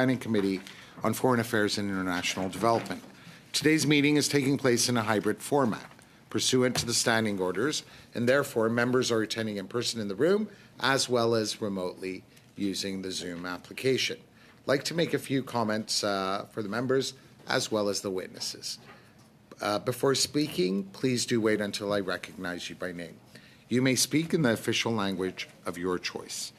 Standing Committee on Foreign Affairs and International Development. Today's meeting is taking place in a hybrid format, pursuant to the standing orders, and therefore members are attending in person in the room as well as remotely using the Zoom application. I'd like to make a few comments for the members as well as the witnesses. Before speaking, please do wait until I recognize you by name. You may speak in the official language of your choice.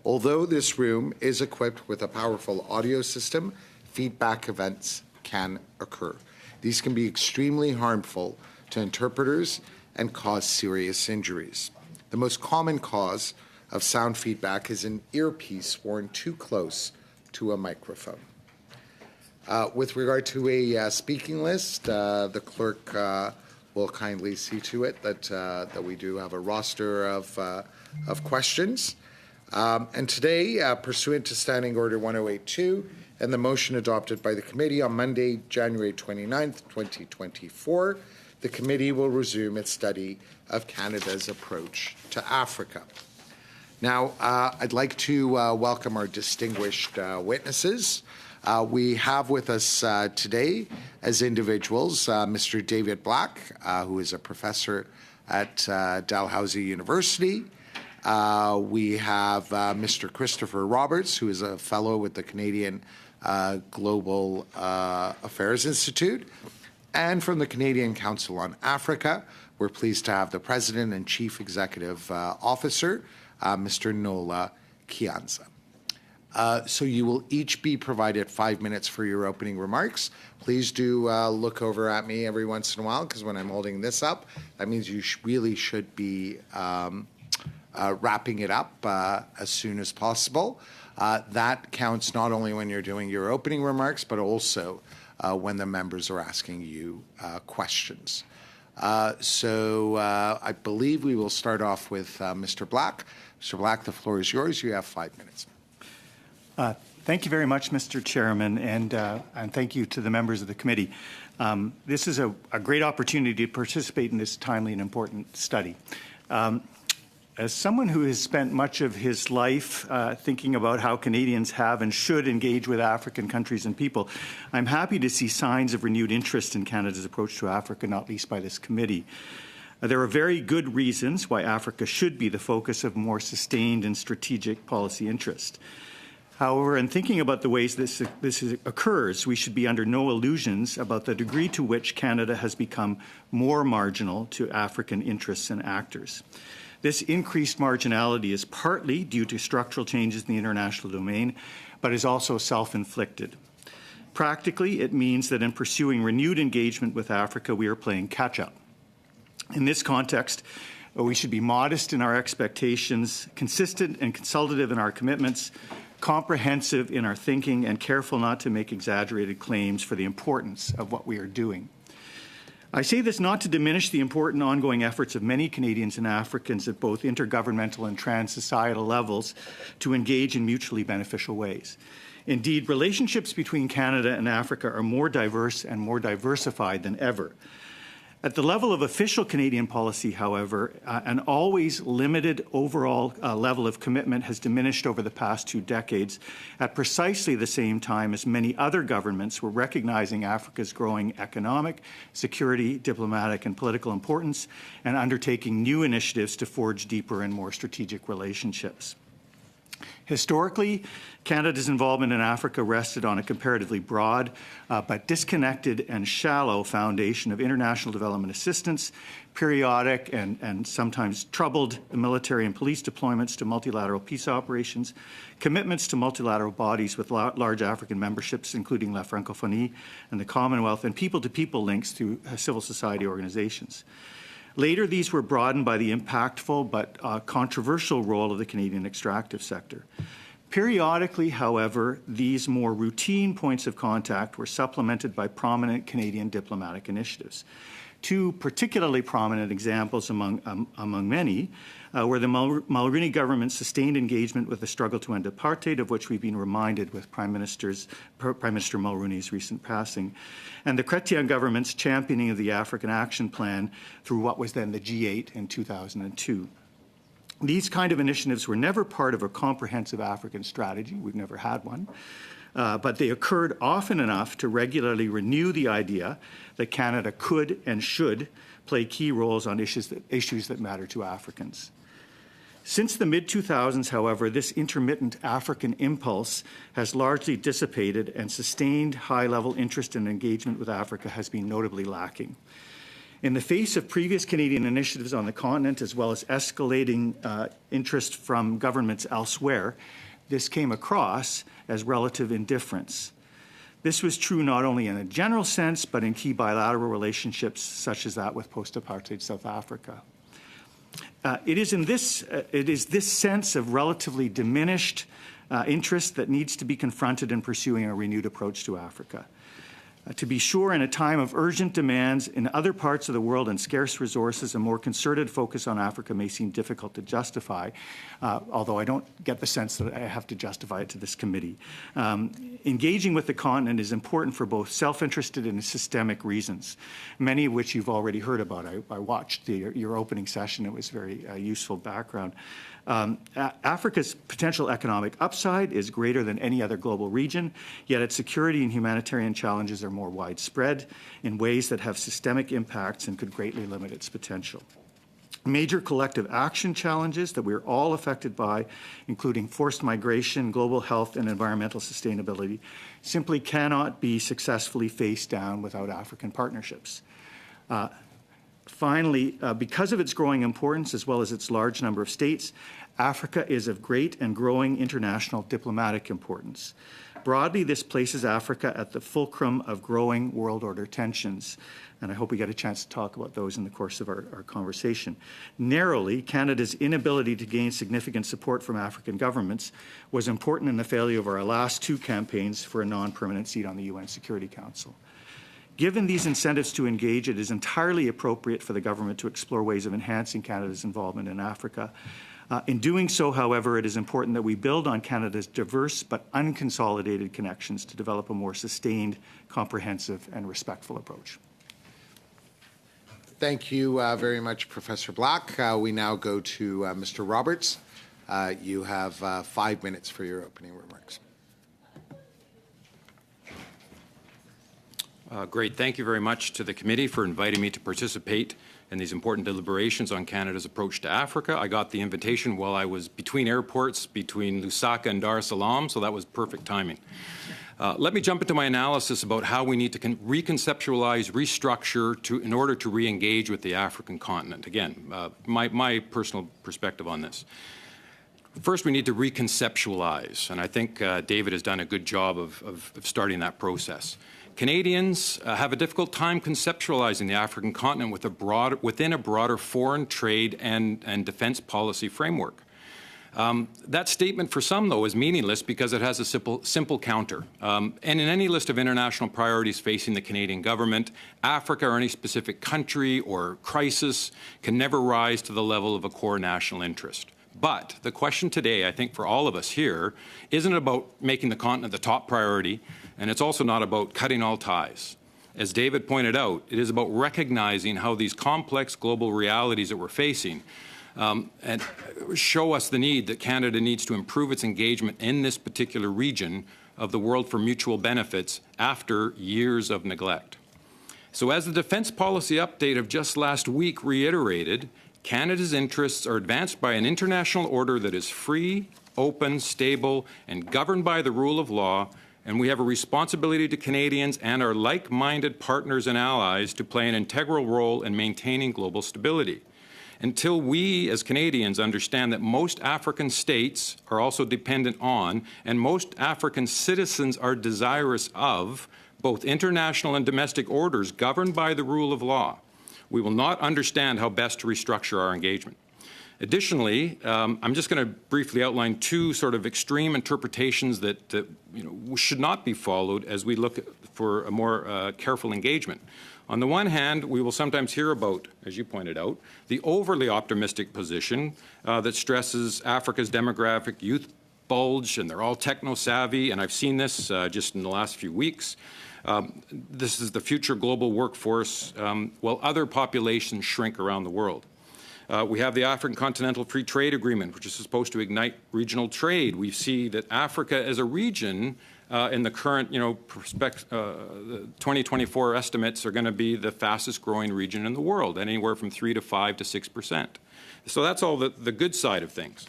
Although this room is equipped with a powerful audio system, feedback events can occur. These can be extremely harmful to interpreters and cause serious injuries. The most common cause of sound feedback is an earpiece worn too close to a microphone. With regard to a speaking list, the clerk will kindly see to it that we do have a roster of questions. And today, pursuant to Standing Order 1082 and the motion adopted by the committee on Monday, January 29th, 2024, the committee will resume its study of Canada's approach to Africa. Now, I'd like to welcome our distinguished witnesses. We have with us today as individuals Mr. David Black, who is a professor at Dalhousie University. We have Mr. Christopher Roberts, who is a fellow with the Canadian Global Affairs Institute. And from the Canadian Council on Africa, we're pleased to have the President and Chief Executive Officer, Mr. Nola Kianza. So you will each be provided 5 minutes for your opening remarks. Please do look over at me every once in a while, because when I'm holding this up, that means you really should be wrapping it up as soon as possible. That counts not only when you're doing your opening remarks, but also when the members are asking you questions. So I believe we will start off with Mr. Black. Mr. Black, the floor is yours. You have 5 minutes. Thank you very much, Mr. Chairman, and thank you to the members of the committee. This is a great opportunity to participate in this timely and important study. As someone who has spent much of his life thinking about how Canadians have and should engage with African countries and people, I'm happy to see signs of renewed interest in Canada's approach to Africa, not least by this committee. There are very good reasons why Africa should be the focus of more sustained and strategic policy interest. However, in thinking about the ways this occurs, we should be under no illusions about the degree to which Canada has become more marginal to African interests and actors. This increased marginality is partly due to structural changes in the international domain, but is also self-inflicted. Practically, it means that in pursuing renewed engagement with Africa, we are playing catch-up. In this context, we should be modest in our expectations, consistent and consultative in our commitments, comprehensive in our thinking, and careful not to make exaggerated claims for the importance of what we are doing. I say this not to diminish the important ongoing efforts of many Canadians and Africans at both intergovernmental and trans-societal levels to engage in mutually beneficial ways. Indeed, relationships between Canada and Africa are more diverse and more diversified than ever. At the level of official Canadian policy, however, an always limited overall level of commitment has diminished over the past 2 decades at precisely the same time as many other governments were recognizing Africa's growing economic, security, diplomatic, and political importance and undertaking new initiatives to forge deeper and more strategic relationships. Historically, Canada's involvement in Africa rested on a comparatively broad but disconnected and shallow foundation of international development assistance, periodic and sometimes troubled military and police deployments to multilateral peace operations, commitments to multilateral bodies with large African memberships, including La Francophonie and the Commonwealth, and people-to-people links through civil society organizations. Later, these were broadened by the impactful but controversial role of the Canadian extractive sector. Periodically, however, these more routine points of contact were supplemented by prominent Canadian diplomatic initiatives. 2 particularly prominent examples among many were the Mulroney government's sustained engagement with the struggle to end apartheid, of which we've been reminded with Prime Minister Mulroney's recent passing, and the Chrétien government's championing of the African Action Plan through what was then the G8 in 2002. These kind of initiatives were never part of a comprehensive African strategy. We've never had one. but they occurred often enough to regularly renew the idea that Canada could and should play key roles on issues that matter to Africans. Since the mid-2000s, however, this intermittent African impulse has largely dissipated, and sustained high-level interest and engagement with Africa has been notably lacking. In the face of previous Canadian initiatives on the continent, as well as escalating interest from governments elsewhere, this came across as relative indifference. This was true not only in a general sense, but in key bilateral relationships such as that with post-apartheid South Africa. It is this sense of relatively diminished interest that needs to be confronted in pursuing a renewed approach to Africa. To be sure, in a time of urgent demands in other parts of the world and scarce resources, a more concerted focus on Africa may seem difficult to justify, although I don't get the sense that I have to justify it to this committee. Engaging with the continent is important for both self-interested and systemic reasons, many of which you've already heard about. I watched your opening session. It was very useful background. Africa's potential economic upside is greater than any other global region, yet its security and humanitarian challenges are more widespread in ways that have systemic impacts and could greatly limit its potential. Major collective action challenges that we're all affected by, including forced migration, global health, and environmental sustainability, simply cannot be successfully faced down without African partnerships. Finally, because of its growing importance as well as its large number of states, Africa is of great and growing international diplomatic importance. Broadly, this places Africa at the fulcrum of growing world order tensions, and I hope we get a chance to talk about those in the course of our conversation. Narrowly, Canada's inability to gain significant support from African governments was important in the failure of our last two campaigns for a non-permanent seat on the UN Security Council. Given these incentives to engage, it is entirely appropriate for the government to explore ways of enhancing Canada's involvement in Africa. In doing so, however, it is important that we build on Canada's diverse but unconsolidated connections to develop a more sustained, comprehensive, and respectful approach. Thank you very much, Professor Black. We now go to Mr. Roberts. You have 5 minutes for your opening remarks. Great. Thank you very much to the committee for inviting me to participate in these important deliberations on Canada's approach to Africa. I got the invitation while I was between airports, between Lusaka and Dar es Salaam, so that was perfect timing. Let me jump into my analysis about how we need to reconceptualize, restructure in order to re-engage with the African continent. Again, my personal perspective on this. First, we need to reconceptualize, and I think David has done a good job of starting that process. Canadians have a difficult time conceptualizing the African continent within a broader foreign trade and defense policy framework. That statement for some, though, is meaningless because it has a simple counter. And in any list of international priorities facing the Canadian government, Africa or any specific country or crisis can never rise to the level of a core national interest. But the question today, I think, for all of us here, isn't about making the continent the top priority, and it's also not about cutting all ties. As David pointed out, it is about recognizing how these complex global realities that we're facing and show us the need that Canada needs to improve its engagement in this particular region of the world for mutual benefits after years of neglect. So as the Defence Policy Update of just last week reiterated, Canada's interests are advanced by an international order that is free, open, stable, and governed by the rule of law, and we have a responsibility to Canadians and our like-minded partners and allies to play an integral role in maintaining global stability. Until we, as Canadians, understand that most African states are also dependent on, and most African citizens are desirous of, both international and domestic orders governed by the rule of law, we will not understand how best to restructure our engagement. Additionally, I'm just going to briefly outline two sort of extreme interpretations that should not be followed as we look for a more careful engagement. On the one hand, we will sometimes hear about, as you pointed out, the overly optimistic position that stresses Africa's demographic youth bulge, and they're all techno-savvy, and I've seen this just in the last few weeks. This is the future global workforce, while other populations shrink around the world. We have the African Continental Free Trade Agreement, which is supposed to ignite regional trade. We see that Africa as a region in the current, the 2024 estimates are going to be the fastest growing region in the world, anywhere from 3 to 5 to 6%. So that's all the good side of things.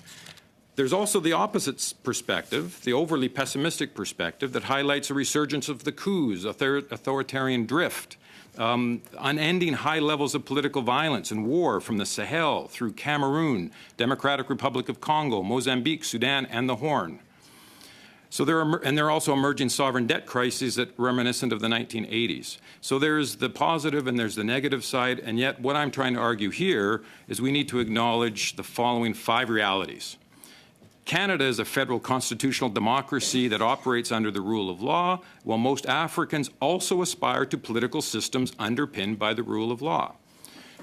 There's also the opposite perspective, the overly pessimistic perspective that highlights a resurgence of the coups, authoritarian drift, unending high levels of political violence and war from the Sahel through Cameroon, Democratic Republic of Congo, Mozambique, Sudan, and the Horn. So there are also emerging sovereign debt crises that reminiscent of the 1980s. So there's the positive and there's the negative side, and yet what I'm trying to argue here is we need to acknowledge the following 5 realities. Canada is a federal constitutional democracy that operates under the rule of law, while most Africans also aspire to political systems underpinned by the rule of law.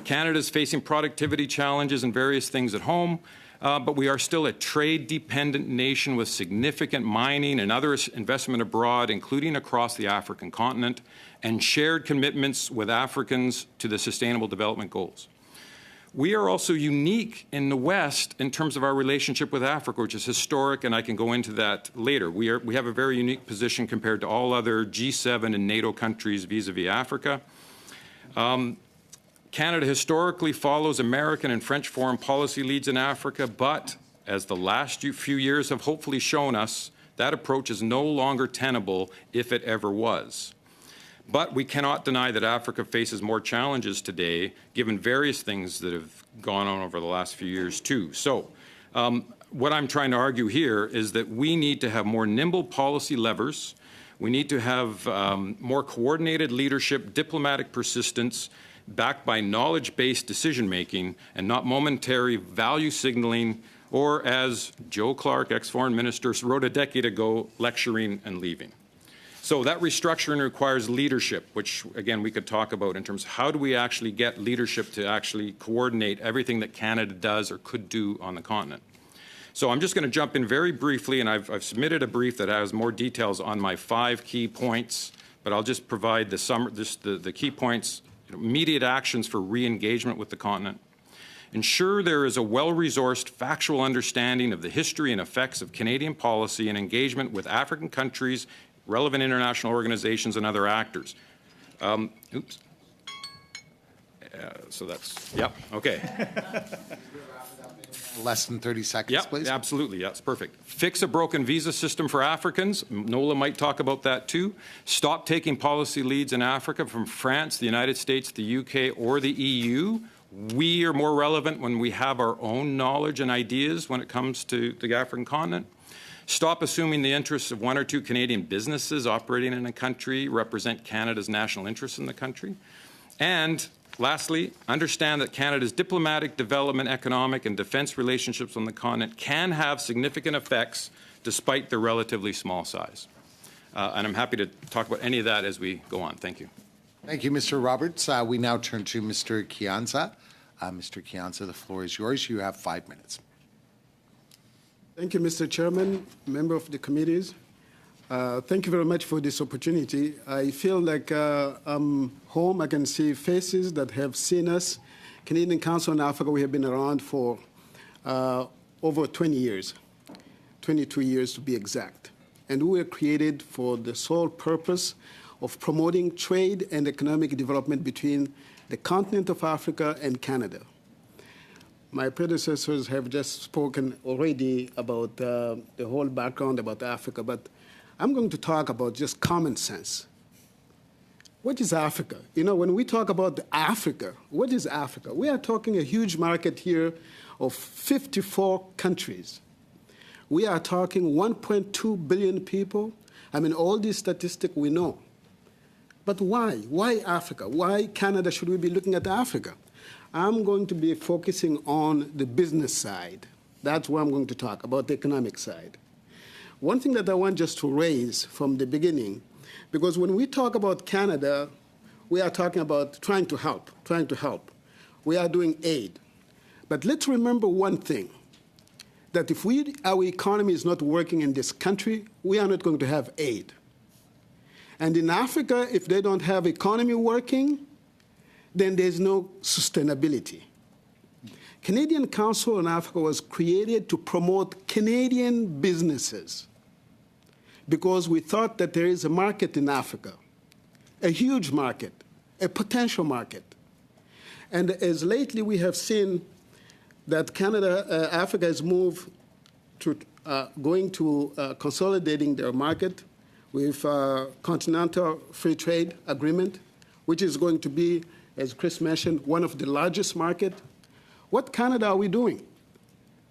Canada is facing productivity challenges and various things at home, but we are still a trade-dependent nation with significant mining and other investment abroad, including across the African continent, and shared commitments with Africans to the Sustainable Development Goals. We are also unique in the West in terms of our relationship with Africa, which is historic, and I can go into that later. We have a very unique position compared to all other G7 and NATO countries vis-a-vis Africa. Canada historically follows American and French foreign policy leads in Africa, but as the last few years have hopefully shown us, that approach is no longer tenable if it ever was. But we cannot deny that Africa faces more challenges today, given various things that have gone on over the last few years, too. So what I'm trying to argue here is that we need to have more nimble policy levers. We need to have more coordinated leadership, diplomatic persistence, backed by knowledge-based decision-making and not momentary value signaling, or as Joe Clark, ex-foreign minister, wrote a decade ago, lecturing and leaving. So that restructuring requires leadership, which, again, we could talk about in terms of how do we actually get leadership to actually coordinate everything that Canada does or could do on the continent. So I'm just going to jump in very briefly, and I've submitted a brief that has more details on my 5 key points, but I'll just provide the key points. Immediate actions for re-engagement with the continent. Ensure there is a well-resourced factual understanding of the history and effects of Canadian policy and engagement with African countries, relevant international organizations, and other actors. So that's, yep, okay. Less than 30 seconds, please. Absolutely, yes, perfect. Fix a broken visa system for Africans. Nola might talk about that too. Stop taking policy leads in Africa from France, the United States, the UK, or the EU. We are more relevant when we have our own knowledge and ideas when it comes to the African continent. Stop assuming the interests of 1 or 2 Canadian businesses operating in a country represent Canada's national interests in the country. And lastly, understand that Canada's diplomatic, development, economic, and defence relationships on the continent can have significant effects despite their relatively small size. And I'm happy to talk about any of that as we go on. Thank you. Thank you, Mr. Roberts. We now turn to Mr. Kianza. Mr. Kianza, the floor is yours. You have 5 minutes. Thank you, Mr. Chairman, member of the committees. Thank you very much for this opportunity. I feel like I'm home. I can see faces that have seen us. Canadian Council on Africa, we have been around for over 20 years, 22 years to be exact. And we were created for the sole purpose of promoting trade and economic development between the continent of Africa and Canada. My predecessors have just spoken already about the whole background about Africa, but I'm going to talk about just common sense. What is Africa? You know, when we talk about Africa, what is Africa? We are talking a huge market here of 54 countries. We are talking 1.2 billion people. I mean, all these statistics we know. But why? Why Africa? Why Canada should we be looking at Africa? I'm going to be focusing on the business side. That's what I'm going to talk about, the economic side. One thing that I want just to raise from the beginning, because when we talk about Canada, we are talking about trying to help. We are doing aid. But let's remember one thing, that if our economy is not working in this country, we are not going to have aid. And in Africa, if they don't have economy working, then there's no sustainability. Canadian Council on Africa was created to promote Canadian businesses. because we thought that there is a market in Africa, a huge market, a potential market. And as lately we have seen that Canada, Africa has moved to going to consolidating their market with Continental Free Trade Agreement, which is going to be, as Chris mentioned, one of the largest market. What Canada are we doing?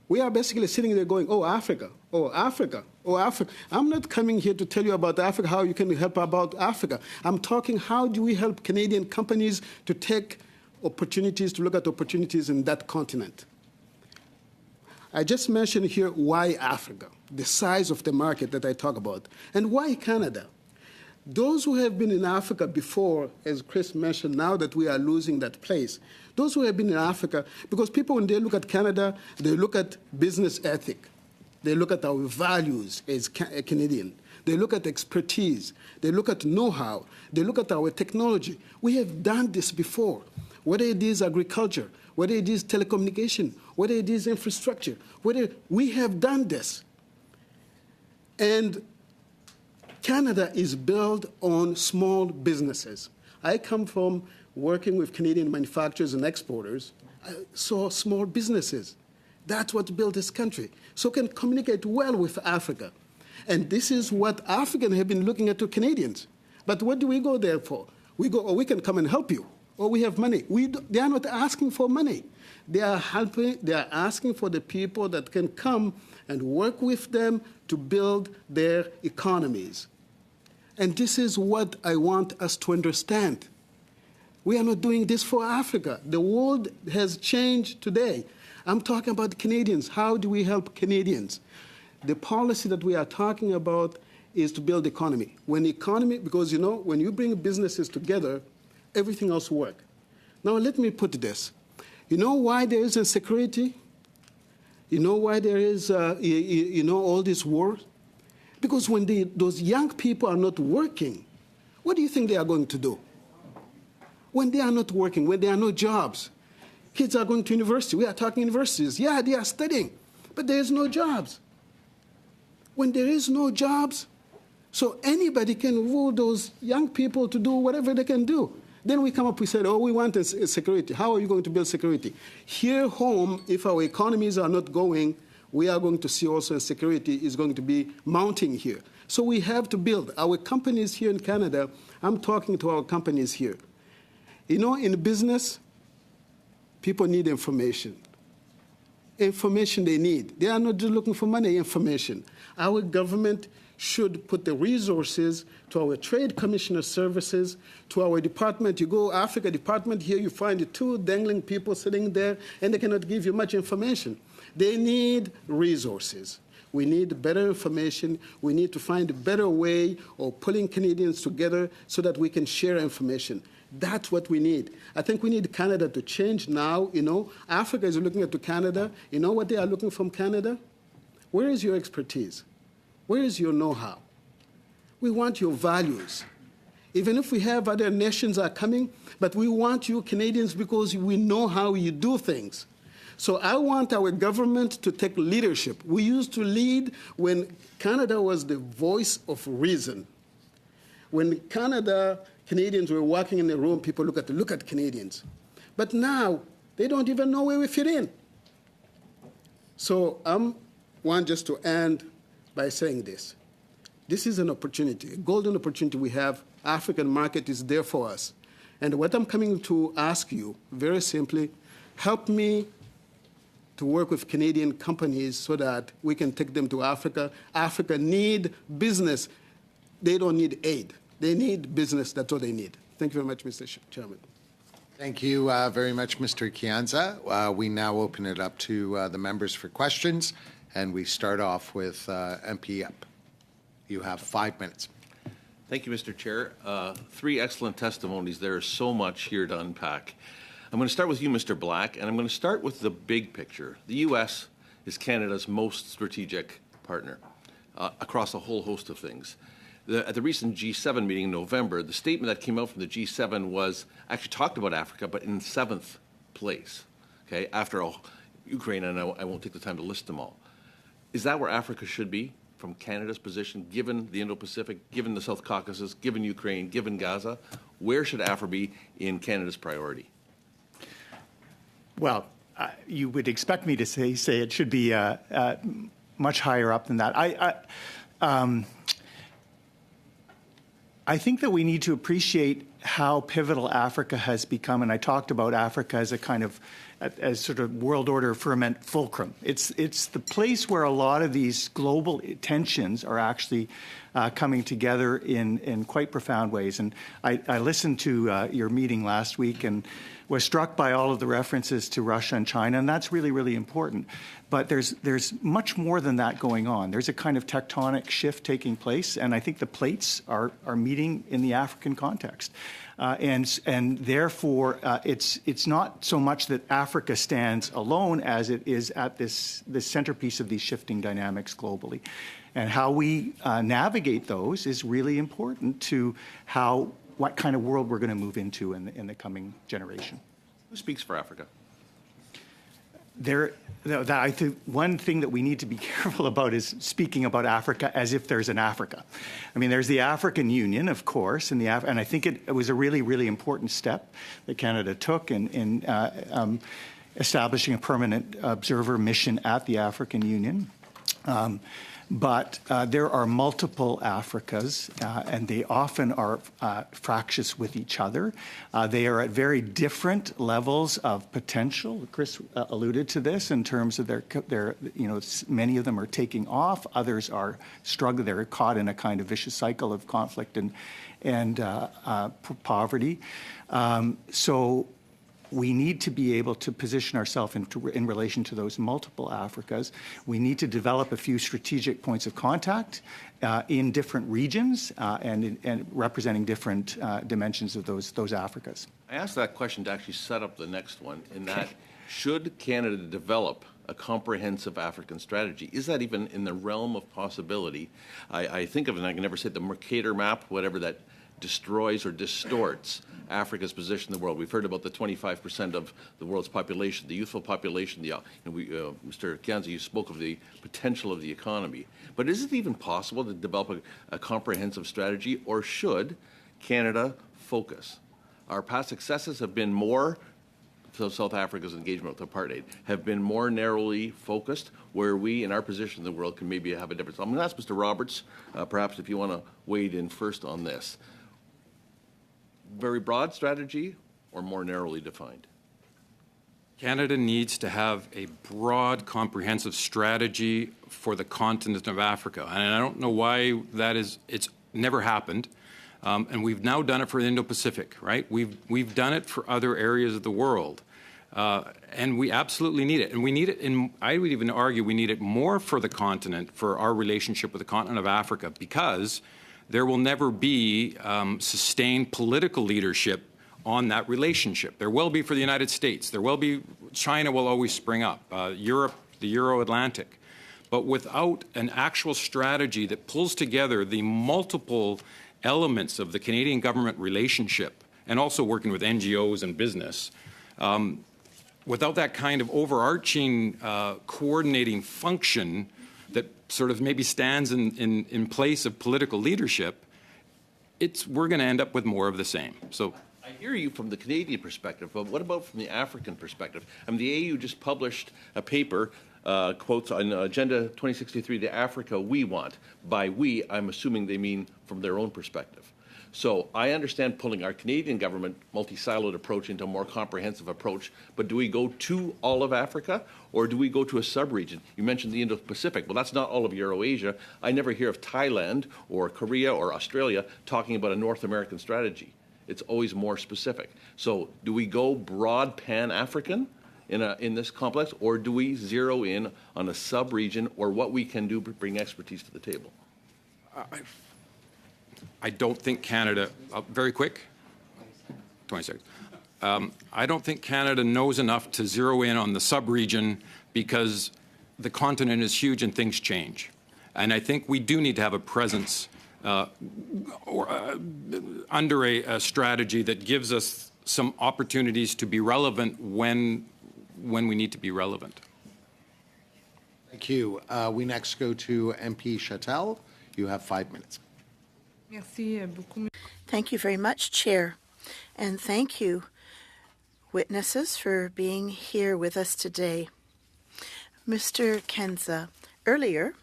We are basically sitting there going, oh, Africa, oh, Africa, oh, Africa. I'm not coming here to tell you about Africa, how you can help about Africa. I'm talking how do we help Canadian companies to take opportunities, to look at opportunities in that continent. I just mentioned here why Africa, the size of the market that I talk about, and why Canada. Those who have been in Africa before, as Chris mentioned, now that we are losing that place, those who have been in Africa, because people, when they look at Canada, they look at business ethic. They look at our values as Canadian. They look at expertise. They look at know-how. They look at our technology. We have done this before, whether it is agriculture, whether it is telecommunication, whether it is infrastructure, whether we have done this. And Canada is built on small businesses. I come from working with Canadian manufacturers and exporters. I saw small businesses. That's what built this country. So can communicate well with Africa. And this is what Africans have been looking at to Canadians. But what do we go there for? We go, oh, we can come and help you. Or we have money. They are not asking for money. They are asking for the people that can come and work with them to build their economies. And this is what I want us to understand. We are not doing this for Africa. The world has changed today. I'm talking about Canadians. How do we help Canadians? The policy that we are talking about is to build economy. Because, you know, when you bring businesses together, everything else works. Now, let me put this. You know why there is insecurity? You know why there is, all this war? Because when those young people are not working, what do you think they are going to do? When they are not working, when there are no jobs, kids are going to university. We are talking universities. Yeah, they are studying, but there is no jobs. When there is no jobs, so anybody can rule those young people to do whatever they can do. Then we come up, we said, oh, we want security. How are you going to build security? Here home, if our economies are not going, we are going to see also insecurity is going to be mounting here. So we have to build. Our companies here in Canada, I'm talking to our companies here. You know, in business, people need information. Information they need. They are not just looking for money, information. Our government should put the resources to our trade commissioner services, to our department. You go Africa department, here you find the two dangling people sitting there, and they cannot give you much information. They need resources. We need better information. We need to find a better way of pulling Canadians together so that we can share information. That's what we need. I think we need Canada to change now. You know, Africa is looking at Canada. You know what they are looking from Canada? Where is your expertise? Where is your know-how? We want your values. Even if we have other nations are coming, but we want you Canadians because we know how you do things. So I want our government to take leadership. We used to lead when Canada was the voice of reason. When Canadians were walking in the room, people look at Canadians. But now, they don't even know where we fit in. So I want just to end by saying this. This is an opportunity, a golden opportunity we have. African market is there for us. And what I'm coming to ask you, very simply, help me to work with Canadian companies so that we can take them to Africa. Africa need business. They don't need aid. They need business. That's all they need. Thank you very much, Mr. Chairman. Thank you very much, Mr. Chianza. We now open it up to the members for questions, and we start off with MP Yep. You have 5 minutes. Thank you, Mr. Chair. 3 excellent testimonies. There is so much here to unpack. I'm going to start with you, Mr. Black, and I'm going to start with the big picture. The U.S. is Canada's most strategic partner across a whole host of things. At the recent G7 meeting in November, the statement that came out from the G7 was actually talked about Africa, but in 7th place, after all, Ukraine, and I won't take the time to list them all. Is that where Africa should be from Canada's position, given the Indo-Pacific, given the South Caucasus, given Ukraine, given Gaza? Where should Africa be in Canada's priority? Well, you would expect me to say it should be much higher up than that. I think that we need to appreciate how pivotal Africa has become, and I talked about Africa as a kind of as sort of world order ferment fulcrum. It's the place where a lot of these global tensions are actually coming together in quite profound ways. And I listened to your meeting last week and was struck by all of the references to Russia and China, and that's really, really important. But there's much more than that going on. There's a kind of tectonic shift taking place, and I think the plates are meeting in the African context. And therefore, it's not so much that Africa stands alone as it is at this centerpiece of these shifting dynamics globally. And how we navigate those is really important to what kind of world we're going to move into in the coming generation. Who speaks for Africa? I think one thing that we need to be careful about is speaking about Africa as if there's an Africa. I mean, there's the African Union, of course, and I think it was a really, really important step that Canada took in establishing a permanent observer mission at the African Union. But there are multiple Africas, and they often are fractious with each other. They are at very different levels of potential. Chris alluded to this in terms of their many of them are taking off, others are struggling. They're caught in a kind of vicious cycle of conflict and poverty. So we need to be able to position ourselves in relation to those multiple Africas. We need to develop a few strategic points of contact in different regions and representing different dimensions of those Africas. I asked that question to actually set up the next one, in that should Canada develop a comprehensive African strategy? Is that even in the realm of possibility? I think of it, and I can never say the Mercator map, whatever that destroys or distorts Africa's position in the world. We've heard about the 25% of the world's population, the youthful population. Mr. Kianza, you spoke of the potential of the economy. But is it even possible to develop a comprehensive strategy, or should Canada focus? Our past successes have been more, so South Africa's engagement with apartheid, have been more narrowly focused, where we, in our position in the world, can maybe have a difference. I'm going to ask Mr. Roberts, perhaps if you want to wade in first on this. Very broad strategy or more narrowly defined? Canada needs to have a broad, comprehensive strategy for the continent of Africa. And I don't know why it's never happened. And we've now done it for the Indo-Pacific, right? We've done it for other areas of the world. And we absolutely need it. And we need it I would even argue we need it more for the continent, for our relationship with the continent of Africa, because there will never be sustained political leadership on that relationship. There will be for the United States. There will be, China will always spring up, Europe, the Euro-Atlantic. But without an actual strategy that pulls together the multiple elements of the Canadian government relationship, and also working with NGOs and business, without that kind of overarching coordinating function that sort of maybe stands in place of political leadership, we're going to end up with more of the same. So I hear you from the Canadian perspective, but what about from the African perspective? I mean, the AU just published a paper, quotes on Agenda 2063, the Africa we want. By we, I'm assuming they mean from their own perspective. So I understand pulling our Canadian government multi-siloed approach into a more comprehensive approach, but do we go to all of Africa, or do we go to a sub-region? You mentioned the Indo-Pacific. Well, that's not all of Eurasia. I never hear of Thailand or Korea or Australia talking about a North American strategy. It's always more specific. So do we go broad pan-African in this complex, or do we zero in on a sub-region or what we can do to bring expertise to the table? I don't think Canada, very quick, 20 seconds. I don't think Canada knows enough to zero in on the sub-region, because the continent is huge and things change. And I think we do need to have a presence under a strategy that gives us some opportunities to be relevant when we need to be relevant. Thank you. We next go to MP Chattel. You have 5 minutes. Merci beaucoup. Thank you very much, Chair. And thank you, witnesses, for being here with us today. Mr. Kenza, earlier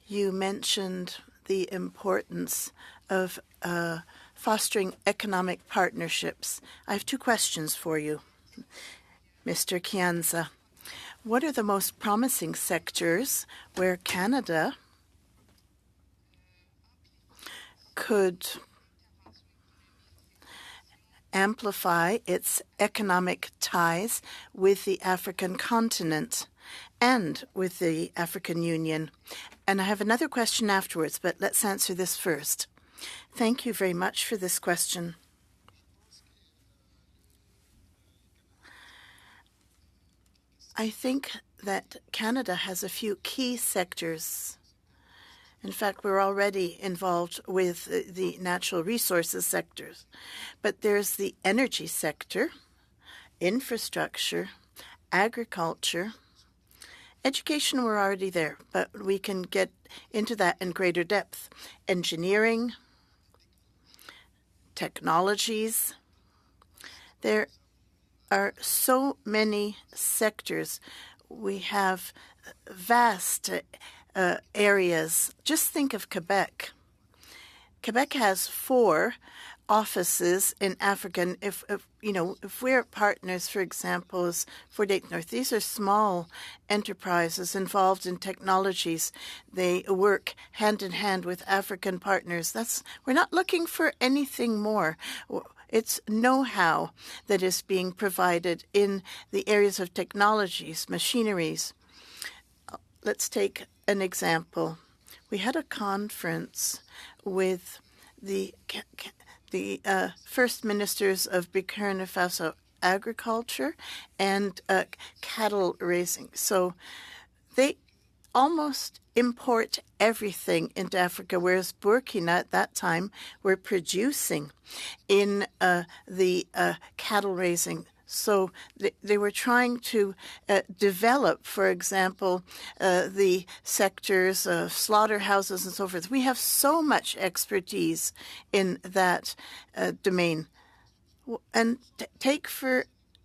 you mentioned the importance of fostering economic partnerships. I have 2 questions for you, Mr. Kianza. What are the most promising sectors where Canada could amplify its economic ties with the African continent and with the African Union? And I have another question afterwards, but let's answer this first. Thank you very much for this question. I think that Canada has a few key sectors. In fact, we're already involved with the natural resources sectors. But there's the energy sector, infrastructure, agriculture. Education, we're already there, but we can get into that in greater depth. Engineering, technologies. There are so many sectors. We have vast areas. Just think of Quebec. Quebec has 4 offices in Africa. And if we're partners, for example, as for Date North, these are small enterprises involved in technologies. They work hand in hand with African partners. We're not looking for anything more. It's know-how that is being provided in the areas of technologies, machineries. Let's take an example. We had a conference with the first ministers of Burkina Faso agriculture and cattle raising. So they almost import everything into Africa, whereas Burkina at that time were producing in the cattle raising. So they were trying to develop, for example, the sectors of slaughterhouses and so forth. We have so much expertise in that domain. And take, for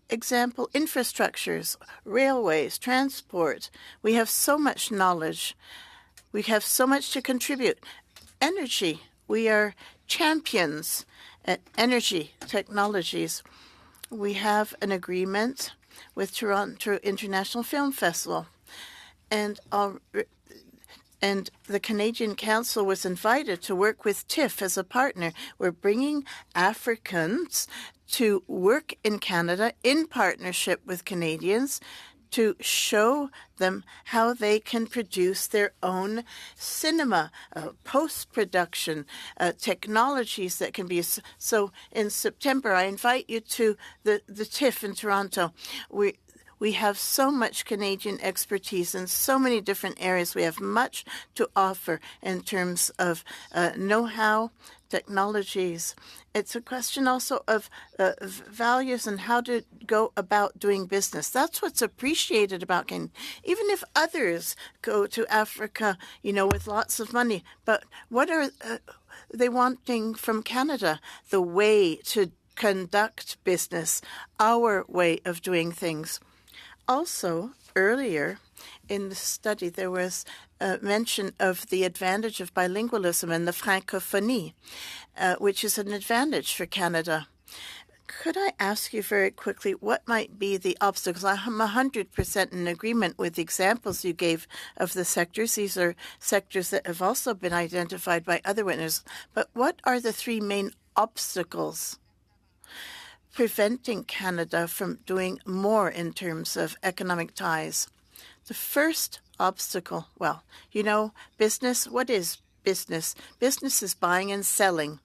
example, infrastructures, railways, transport. We have so much knowledge. We have so much to contribute. Energy. We are champions at energy technologies. We have an agreement with Toronto International Film Festival, and the Canadian Council was invited to work with TIFF as a partner. We're bringing Africans to work in Canada in partnership with Canadians to show them how they can produce their own cinema, post-production, technologies that can be used. So in September, I invite you to the TIFF in Toronto. We have so much Canadian expertise in so many different areas. We have much to offer in terms of know-how, technologies. It's a question also of values and how to go about doing business. That's what's appreciated about Canada. Even if others go to Africa, with lots of money, but what are they wanting from Canada? The way to conduct business, our way of doing things. Also, earlier in the study, there was mention of the advantage of bilingualism and the francophonie, which is an advantage for Canada. Could I ask you very quickly what might be the obstacles? I'm 100% in agreement with the examples you gave of the sectors. These are sectors that have also been identified by other witnesses. But what are the 3 main obstacles preventing Canada from doing more in terms of economic ties? The first obstacle, business, what is business? Business is buying and selling.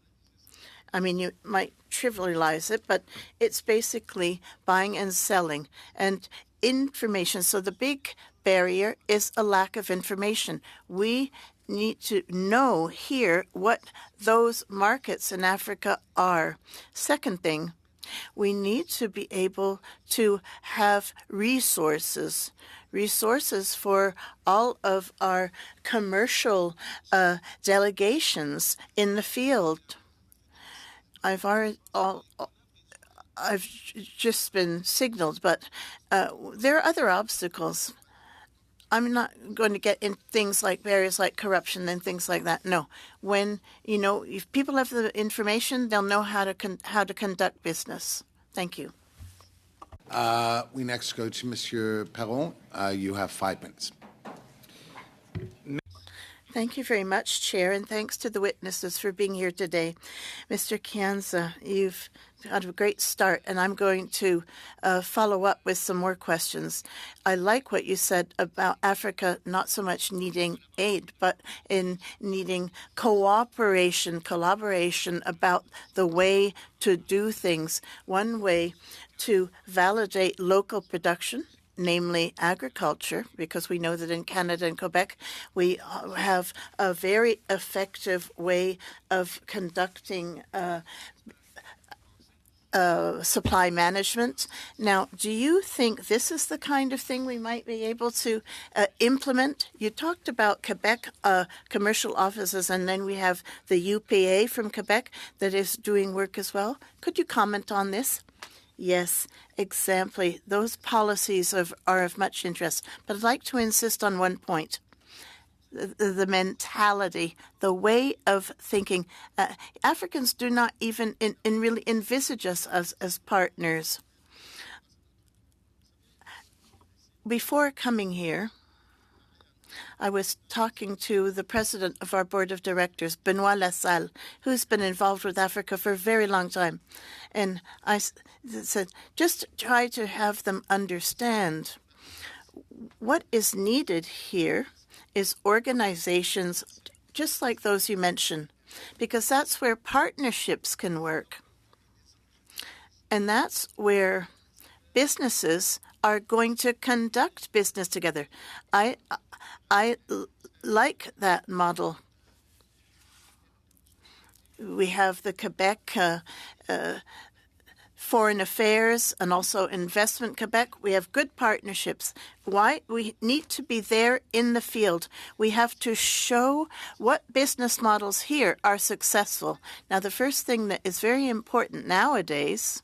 I mean, you might trivialize it, but it's basically buying and selling and information. So the big barrier is a lack of information. We need to know here what those markets in Africa are. Second thing, We need to be able to have resources for all of our commercial delegations in the field. I've just been signaled, but there are other obstacles. I'm not going to get in things like barriers like corruption and things like that. No, when if people have the information, they'll know how to conduct business. Thank you. We next go to Monsieur Perron. You have 5 minutes. Thank you very much, Chair, and thanks to the witnesses for being here today. Mr. Kianza, you've had a great start, and I'm going to follow up with some more questions. I like what you said about Africa not so much needing aid, but in needing collaboration about the way to do things. One way to validate local production, namely agriculture, because we know that in Canada and Quebec we have a very effective way of conducting supply management. Now, do you think this is the kind of thing we might be able to implement? You talked about Quebec commercial offices, and then we have the UPA from Quebec that is doing work as well. Could you comment on this? Yes, exactly. Those policies are of much interest. But I'd like to insist on one point. The mentality, the way of thinking. Africans do not even really envisage us as partners. Before coming here, I was talking to the president of our board of directors, Benoit Lassalle, who's been involved with Africa for a very long time. And I said, just try to have them understand what is needed here is organizations just like those you mentioned, because that's where partnerships can work. And that's where businesses are going to conduct business together. I like that model. We have the Quebec Foreign Affairs and also Investment Quebec. We have good partnerships. Why? We need to be there in the field. We have to show what business models here are successful. Now, the first thing that is very important nowadays,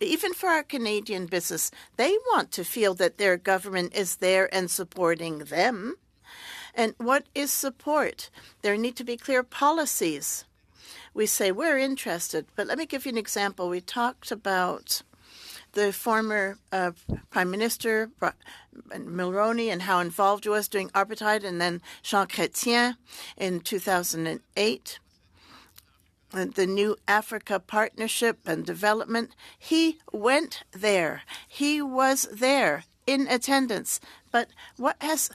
even for our Canadian business, they want to feel that their government is there and supporting them. And what is support? There need to be clear policies. We say we're interested, but let me give you an example. We talked about the former Prime Minister, Mulroney, and how involved he was doing apartheid, and then Jean Chrétien in 2008. And the new Africa Partnership and Development, he went there. He was there in attendance. But what has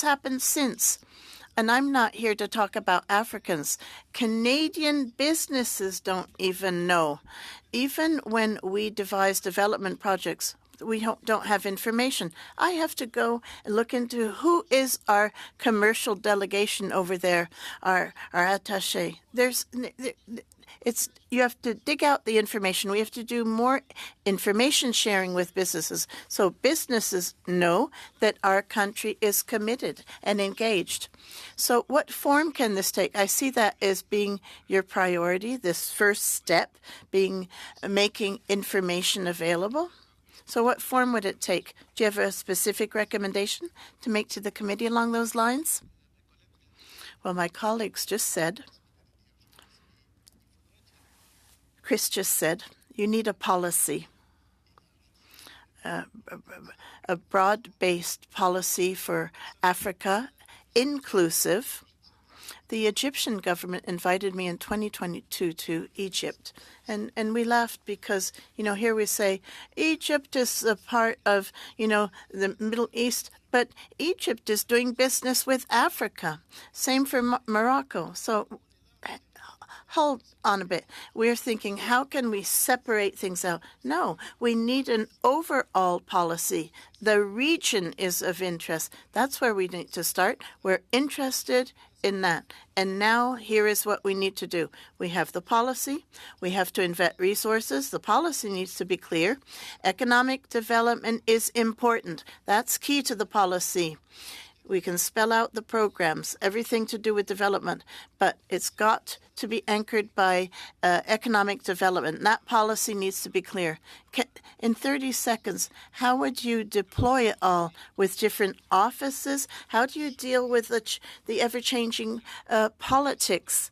happened since? And I'm not here to talk about Africans. Canadian businesses don't even know. Even when we devise development projects, we don't have information. I have to go and look into who is our commercial delegation over there, our attaché. You have to dig out the information. We have to do more information sharing with businesses so businesses know that our country is committed and engaged. So what form can this take? I see that as being your priority, this first step being making information available. So what form would it take? Do you have a specific recommendation to make to the committee along those lines? Well, my colleagues just said, Chris just said, you need a policy, a broad-based policy for Africa, inclusive. The Egyptian government invited me in 2022 to Egypt, and we laughed because, here we say Egypt is a part of, the Middle East, but Egypt is doing business with Africa. Same for Morocco. So hold on a bit. We're thinking, how can we separate things out? No, we need an overall policy. The region is of interest. That's where we need to start. We're interested in that. And now here is what we need to do. We have the policy. We have to invest resources. The policy needs to be clear. Economic development is important. That's key to the policy. We can spell out the programs, everything to do with development, but it's got to be anchored by economic development. That policy needs to be clear. In 30 seconds, how would you deploy it all with different offices? How do you deal with the ever-changing politics?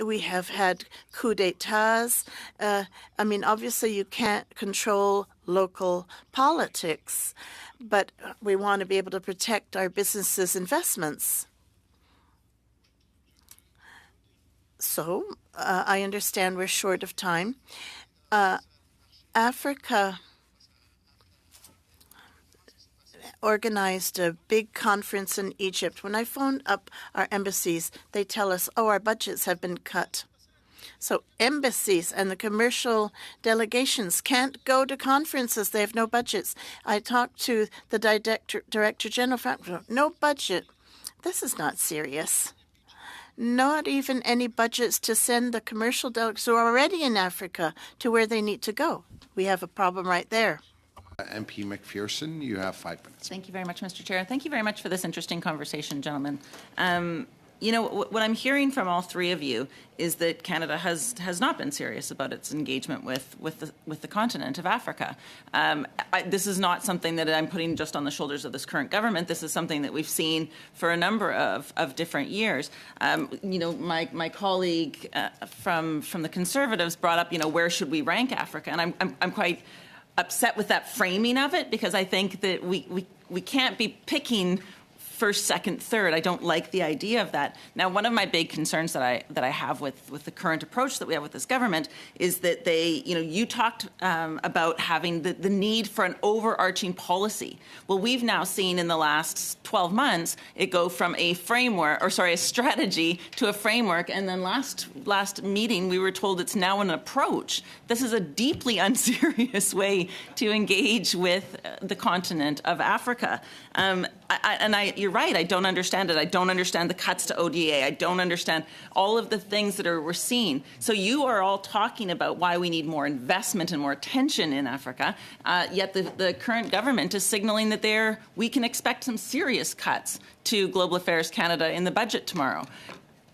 We have had coups d'etats. I mean, obviously, you can't control local politics, but we want to be able to protect our businesses' investments. So I understand we're short of time. Africa organized a big conference in Egypt. When I phoned up our embassies, they tell us, oh, our budgets have been cut. So embassies and the commercial delegations can't go to conferences. They have no budgets. I talked to the Director General, no budget. This is not serious. Not even any budgets to send the commercial delegates who are already in Africa to where they need to go. We have a problem right there. MP McPherson, you have 5 minutes. Thank you very much, Mr. Chair. Thank you very much for this interesting conversation, gentlemen. You know, what I'm hearing from all three of you is that Canada has not been serious about its engagement with the continent of Africa. This is not something that I'm putting just on the shoulders of this current government. This is something that we've seen for a number of different years. You know, my colleague from the Conservatives brought up, you know, where should we rank Africa? And I'm quite upset with that framing of it, because I think that we can't be picking first, second, third. I don't like the idea of that. Now, one of my big concerns that I have with the current approach that we have with this government is that you talked about having the need for an overarching policy. Well, we've now seen in the last 12 months it go from a strategy to a framework, and then last meeting we were told it's now an approach. This is a deeply unserious way to engage with the continent of Africa. You're right, I don't understand it. I don't understand the cuts to ODA. I don't understand all of the things that we're seeing. So you are all talking about why we need more investment and more attention in Africa, yet the current government is signaling that we can expect some serious cuts to Global Affairs Canada in the budget tomorrow.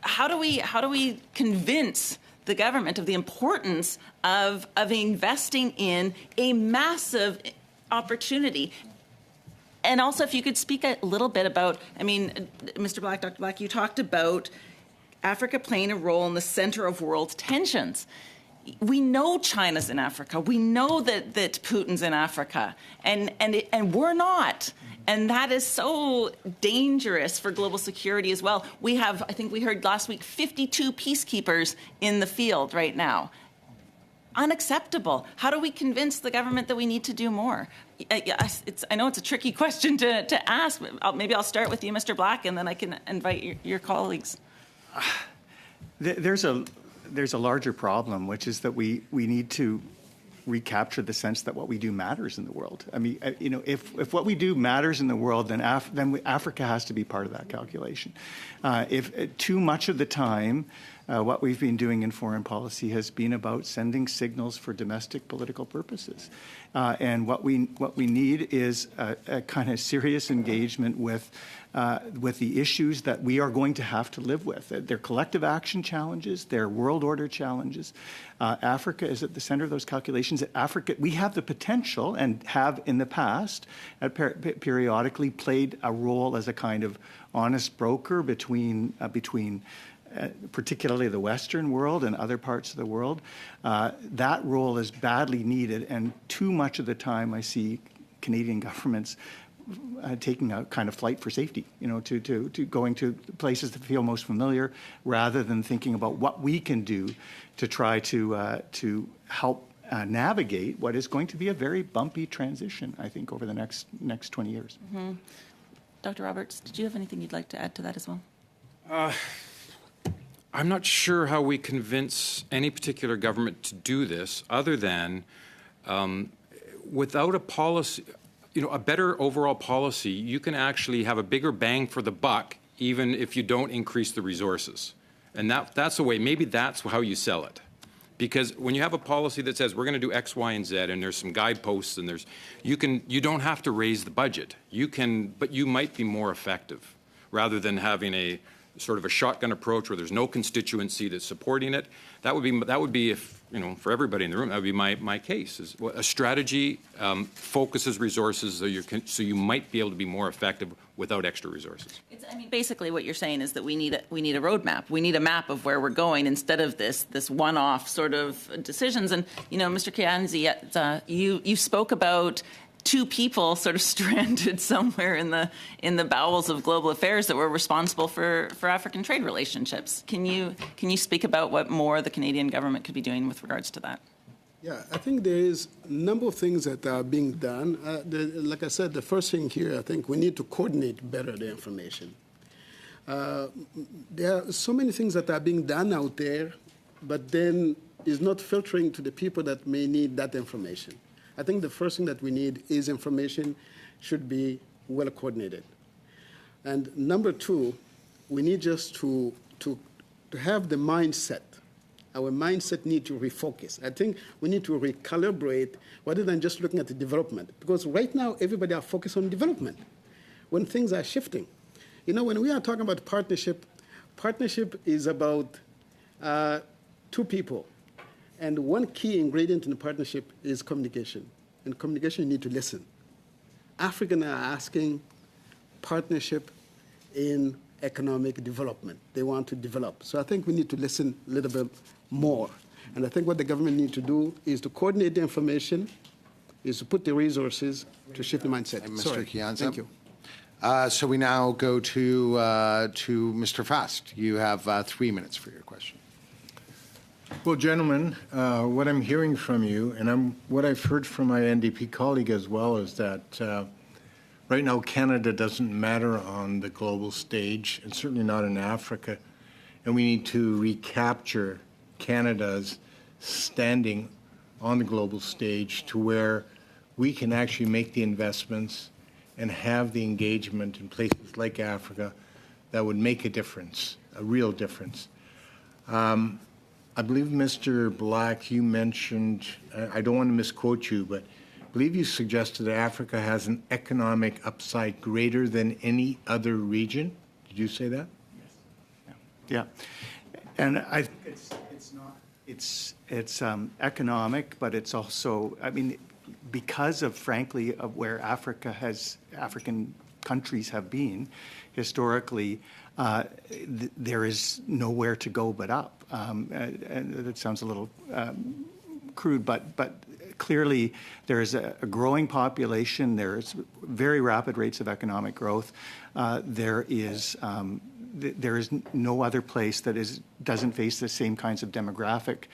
How do we convince the government of the importance of investing in a massive opportunity? And also, if you could speak a little bit about, I mean, Mr. Black, Dr. Black, you talked about Africa playing a role in the center of world tensions. We know China's in Africa. We know that Putin's in Africa, and we're not. And that is so dangerous for global security as well. We have, I think we heard last week, 52 peacekeepers in the field right now. Unacceptable. How do we convince the government that we need to do more? I know it's a tricky question to ask, but maybe I'll start with you, Mr. Black, and then I can invite your colleagues. There's a larger problem, which is that we need to recapture the sense that what we do matters in the world. I mean, you know, if what we do matters in the world, then Africa has to be part of that calculation. If too much of the time, what we've been doing in foreign policy has been about sending signals for domestic political purposes, and what we need is a kind of serious engagement with the issues that we are going to have to live with. They're collective action challenges, they're world order challenges. Africa is at the center of those calculations. Africa, we have the potential, and have in the past periodically played a role as a kind of honest broker between particularly the Western world and other parts of the world. That role is badly needed, and too much of the time I see Canadian governments taking a kind of flight for safety, you know, to going to places that feel most familiar, rather than thinking about what we can do to try to help navigate what is going to be a very bumpy transition, I think, over the next 20 years. Mm-hmm. Dr. Roberts, did you have anything you'd like to add to that as well? I'm not sure how we convince any particular government to do this, other than without a policy, you know, a better overall policy, you can actually have a bigger bang for the buck even if you don't increase the resources. And that's the way, maybe that's how you sell it. Because when you have a policy that says we're going to do X, Y, and Z, and there's some guideposts, and you don't have to raise the budget. But you might be more effective rather than having a sort of a shotgun approach where there's no constituency that's supporting it. That would be if, for everybody in the room, that would be my case. Is a strategy focuses resources so you might be able to be more effective without extra resources. Basically what you're saying is that we need a roadmap. We need a map of where we're going instead of this one-off sort of decisions. And, Mr. Kianzi, you spoke about two people sort of stranded somewhere in the bowels of global affairs that were responsible for African trade relationships. Can you speak about what more the Canadian government could be doing with regards to that? Yeah, I think there is a number of things that are being done. Like I said, the first thing here, I think we need to coordinate better the information. There are so many things that are being done out there, but then is not filtering to the people that may need that information. I think the first thing that we need is information should be well coordinated. And number two, we need just to have the mindset. Our mindset need to refocus. I think we need to recalibrate rather than just looking at the development. Because right now, everybody are focused on development when things are shifting. When we are talking about partnership is about two people. And one key ingredient in the partnership is communication. And communication, you need to listen. Africans are asking partnership in economic development. They want to develop. So I think we need to listen a little bit more. And I think what the government needs to do is to coordinate the information, is to put the resources to shift the mindset. Mr. Kianza. Thank you. So we now go to Mr. Fast. You have 3 minutes for your question. Well, gentlemen, what I'm hearing from you, and what I've heard from my NDP colleague as well, is that right now Canada doesn't matter on the global stage, and certainly not in Africa, and we need to recapture Canada's standing on the global stage to where we can actually make the investments and have the engagement in places like Africa that would make a difference, a real difference. I believe, Mr. Black, you mentioned, I don't want to misquote you, but I believe you suggested that Africa has an economic upside greater than any other region. Did you say that? Yeah. And I think it's economic, but it's also, because of, frankly, of where African countries have been historically, there is nowhere to go but up. And that sounds a little crude, but clearly there is a growing population. There is very rapid rates of economic growth. There is no other place that doesn't face the same kinds of demographic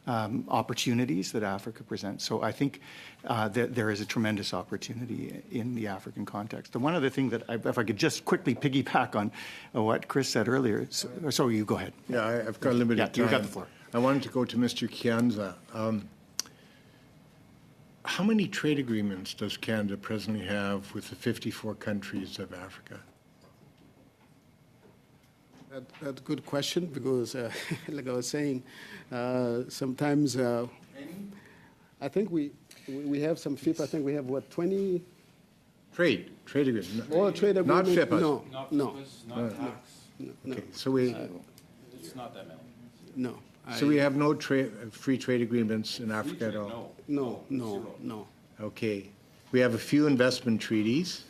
opportunities that Africa presents. So I think that there is a tremendous opportunity in the African context. The one other thing that, if I could just quickly piggyback on what Chris said earlier, so you go ahead. Yeah, I've got limited time. You got the floor. I wanted to go to Mr. Kianza. How many trade agreements does Canada presently have with the 54 countries of Africa? That's a good question because, like I was saying, sometimes I think we have some FIP. I think we have, 20? Trade agreements. All trade agreements. Not FIPAs. No. Not tax. Okay, so we... It's not that many. No. So we have no free trade agreements in Africa at all? No. Okay. We have a few investment treaties.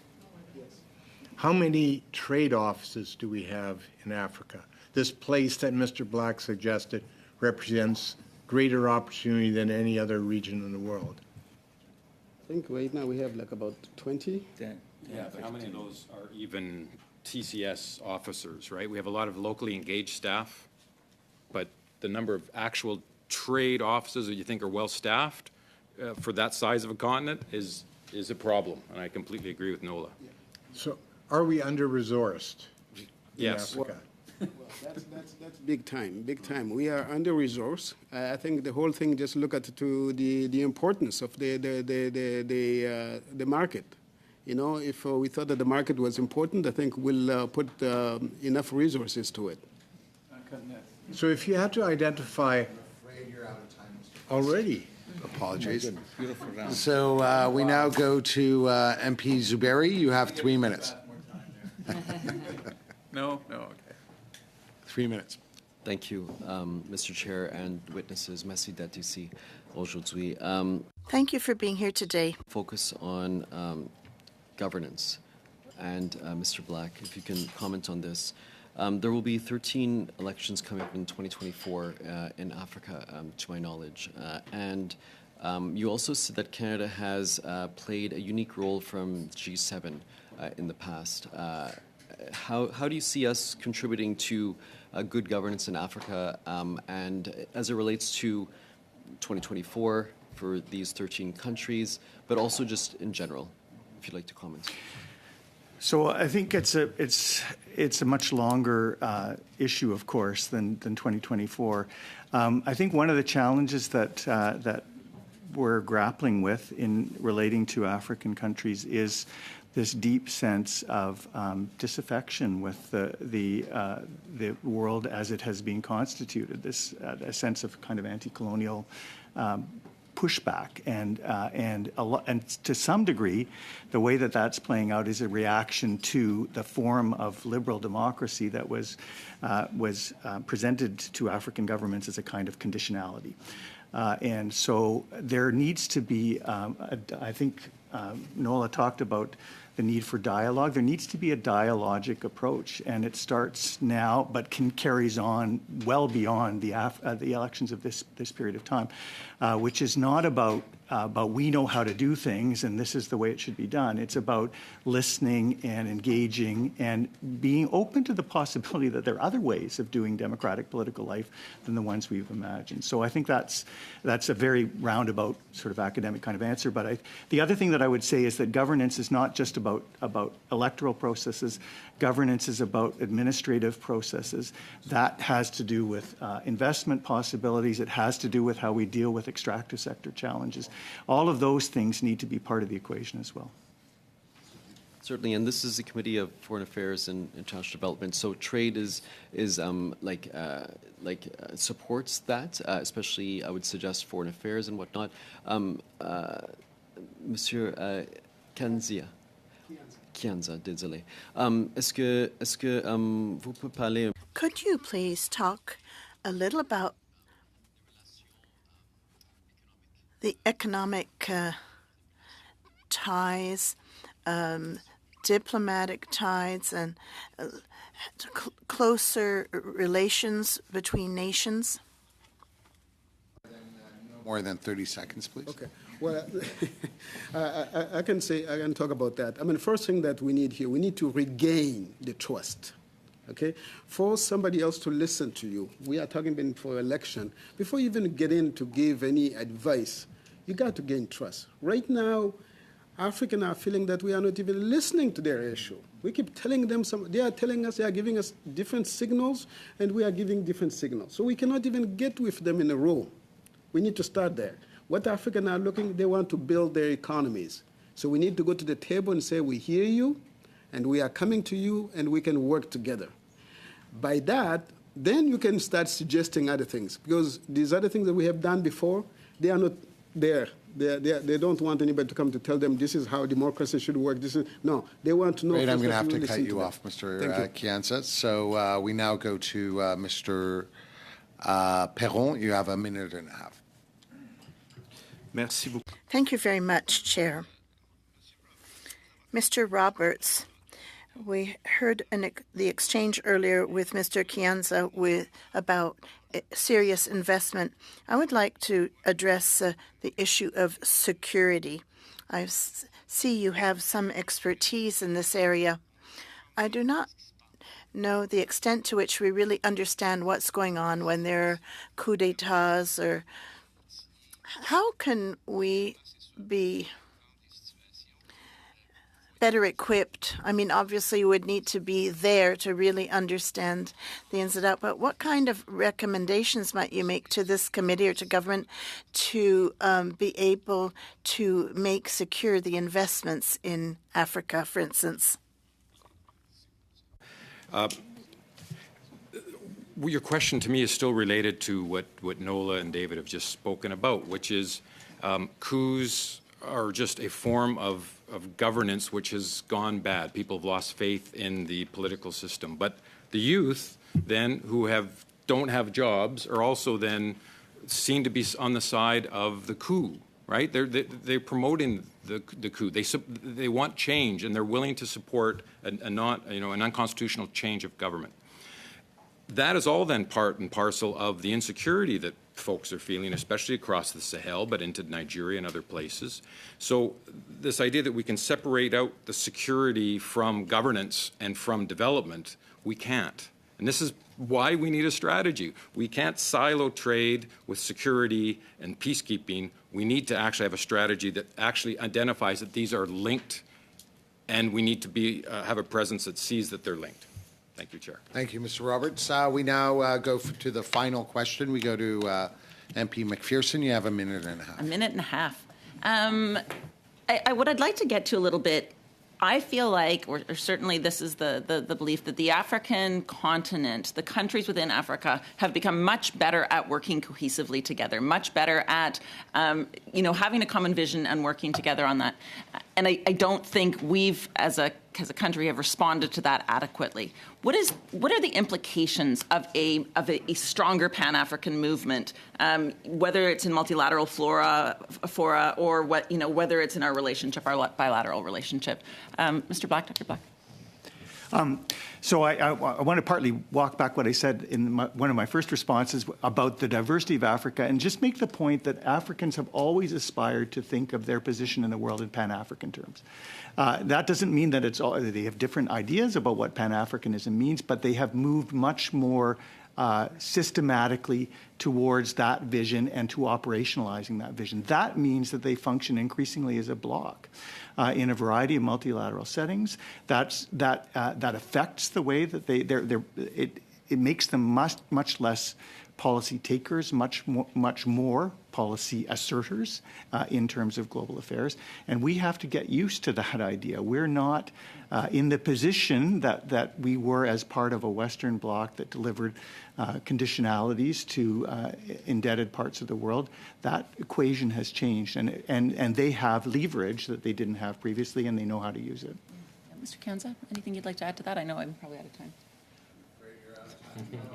How many trade offices do we have in Africa? This place that Mr. Black suggested represents greater opportunity than any other region in the world. I think right now we have like about 20. Yeah, but how many of those are even TCS officers, right? We have a lot of locally engaged staff, but the number of actual trade offices that you think are well-staffed for that size of a continent is a problem, and I completely agree with Nola. So are we under-resourced Yes. in Africa? Well, that's big time, big time. We are under-resourced. I think the whole thing just look at the importance of the market. You know, if we thought that the market was important, I think we'll put enough resources to it. So if you had to identify already, Apologies. So we now go to MP Zuberi. You have 3 minutes. No, okay. 3 minutes. Thank you, Mr. Chair and witnesses. Merci d'être ici aujourd'hui. Thank you for being here today. Focus on governance. And Mr. Black, if you can comment on this. There will be 13 elections coming up in 2024 in Africa, to my knowledge. And you also said that Canada has played a unique role from G7 in the past. How do you see us contributing to good governance in Africa, and as it relates to 2024 for these 13 countries, but also just in general, if you'd like to comment? So I think it's a much longer issue, of course, than 2024. I think one of the challenges that we're grappling with in relating to African countries is this deep sense of disaffection with the world as it has been constituted. This a sense of kind of anti-colonial pushback, and to some degree, the way that that's playing out is a reaction to the form of liberal democracy that was presented to African governments as a kind of conditionality. And so there needs to be, I think Nola talked about the need for dialogue. There needs to be a dialogic approach, and it starts now, but carries on well beyond the elections of this period of time, which is not about we know how to do things and this is the way it should be done. It's about listening and engaging and being open to the possibility that there are other ways of doing democratic political life than the ones we've imagined. So I think that's a very roundabout sort of academic kind of answer. But the other thing that I would say is that governance is not just about electoral processes. Governance is about administrative processes. That has to do with investment possibilities. It has to do with how we deal with extractive sector challenges. All of those things need to be part of the equation as well. Certainly, and this is the Committee of Foreign Affairs and International Development. So trade is supports that, especially I would suggest foreign affairs and whatnot. Monsieur Kianza, désolé. Est-ce que vous pouvez parler? Could you please talk a little about the economic ties, diplomatic ties, and closer relations between nations? More than 30 seconds, please. Okay. Well, I can talk about that. I mean, first thing that we need here, we need to regain the trust. Okay, for somebody else to listen to you. We are talking for election. Before you even get in to give any advice, you got to gain trust. Right now, Africans are feeling that we are not even listening to their issue. We keep telling them they are telling us, they are giving us different signals, and we are giving different signals. So we cannot even get with them in a row. We need to start there. What Africans are looking, they want to build their economies. So we need to go to the table and say, we hear you, and we are coming to you, and we can work together. By that, then you can start suggesting other things, because these other things that we have done before, they are not there. They don't want anybody to come to tell them this is how democracy should work. No, they want to know. Great, I'm going to have to cut you off, Mr. Kianza. So we now go to Mr. Perron. You have a minute and a half. Merci beaucoup. Thank you very much, Chair. Mr. Roberts, we heard the exchange earlier with Mr. Kianza about serious investment. I would like to address the issue of security. I see you have some expertise in this area. I do not know the extent to which we really understand what's going on when there are coups d'etats, or how can we be better equipped? I mean, obviously, you would need to be there to really understand the ins and outs, but what kind of recommendations might you make to this committee or to government to be able to make secure the investments in Africa, for instance? Your question to me is still related to what Nola and David have just spoken about, which is coups are just a form of governance which has gone bad. People have lost faith in the political system. But the youth then who don't have jobs are also then seen to be on the side of the coup, right? They're promoting the coup. They want change, and they're willing to support an unconstitutional change of government. That is all then part and parcel of the insecurity that folks are feeling, especially across the Sahel, but into Nigeria and other places. So this idea that we can separate out the security from governance and from development, we can't. And this is why we need a strategy. We can't silo trade with security and peacekeeping. We need to actually have a strategy that actually identifies that these are linked, and we need to have a presence that sees that they're linked. Thank you, Chair. Thank you, Mr. Roberts. We now go to the final question. We go to MP McPherson. You have a minute and a half. A minute and a half. What I'd like to get to a little bit, I feel like, or certainly this is the belief, that the African continent, the countries within Africa, have become much better at working cohesively together, much better at having a common vision and working together on that. And I don't think we've, as a country, have responded to that adequately. What are the implications of a stronger Pan-African movement, whether it's in multilateral fora, or whether it's in our relationship, our bilateral relationship? Mr. Black, Dr. Black. So I want to partly walk back what I said in one of my first responses about the diversity of Africa and just make the point that Africans have always aspired to think of their position in the world in Pan-African terms. That doesn't mean that they have different ideas about what Pan-Africanism means, but they have moved much more systematically towards that vision and to operationalizing that vision. That means that they function increasingly as a bloc in a variety of multilateral settings. That affects the way that it makes them much less policy takers, much more policy asserters in terms of global affairs. And we have to get used to that idea. We're not in the position that we were as part of a Western bloc that delivered conditionalities to indebted parts of the world. That equation has changed, and they have leverage that they didn't have previously, and they know how to use it. Mr. Kanza, anything you'd like to add to that? I know I'm probably out of time.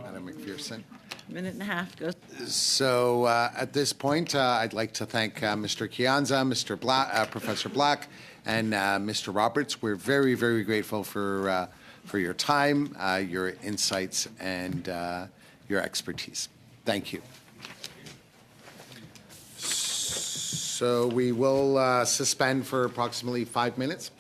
Madam McPherson. Minute and a half goes. So at this point, I'd like to thank Mr. Chianza, Mr. Black, Professor Black, and Mr. Roberts. We're very, very grateful for your time, your insights, and your expertise. Thank you. So we will suspend for approximately 5 minutes.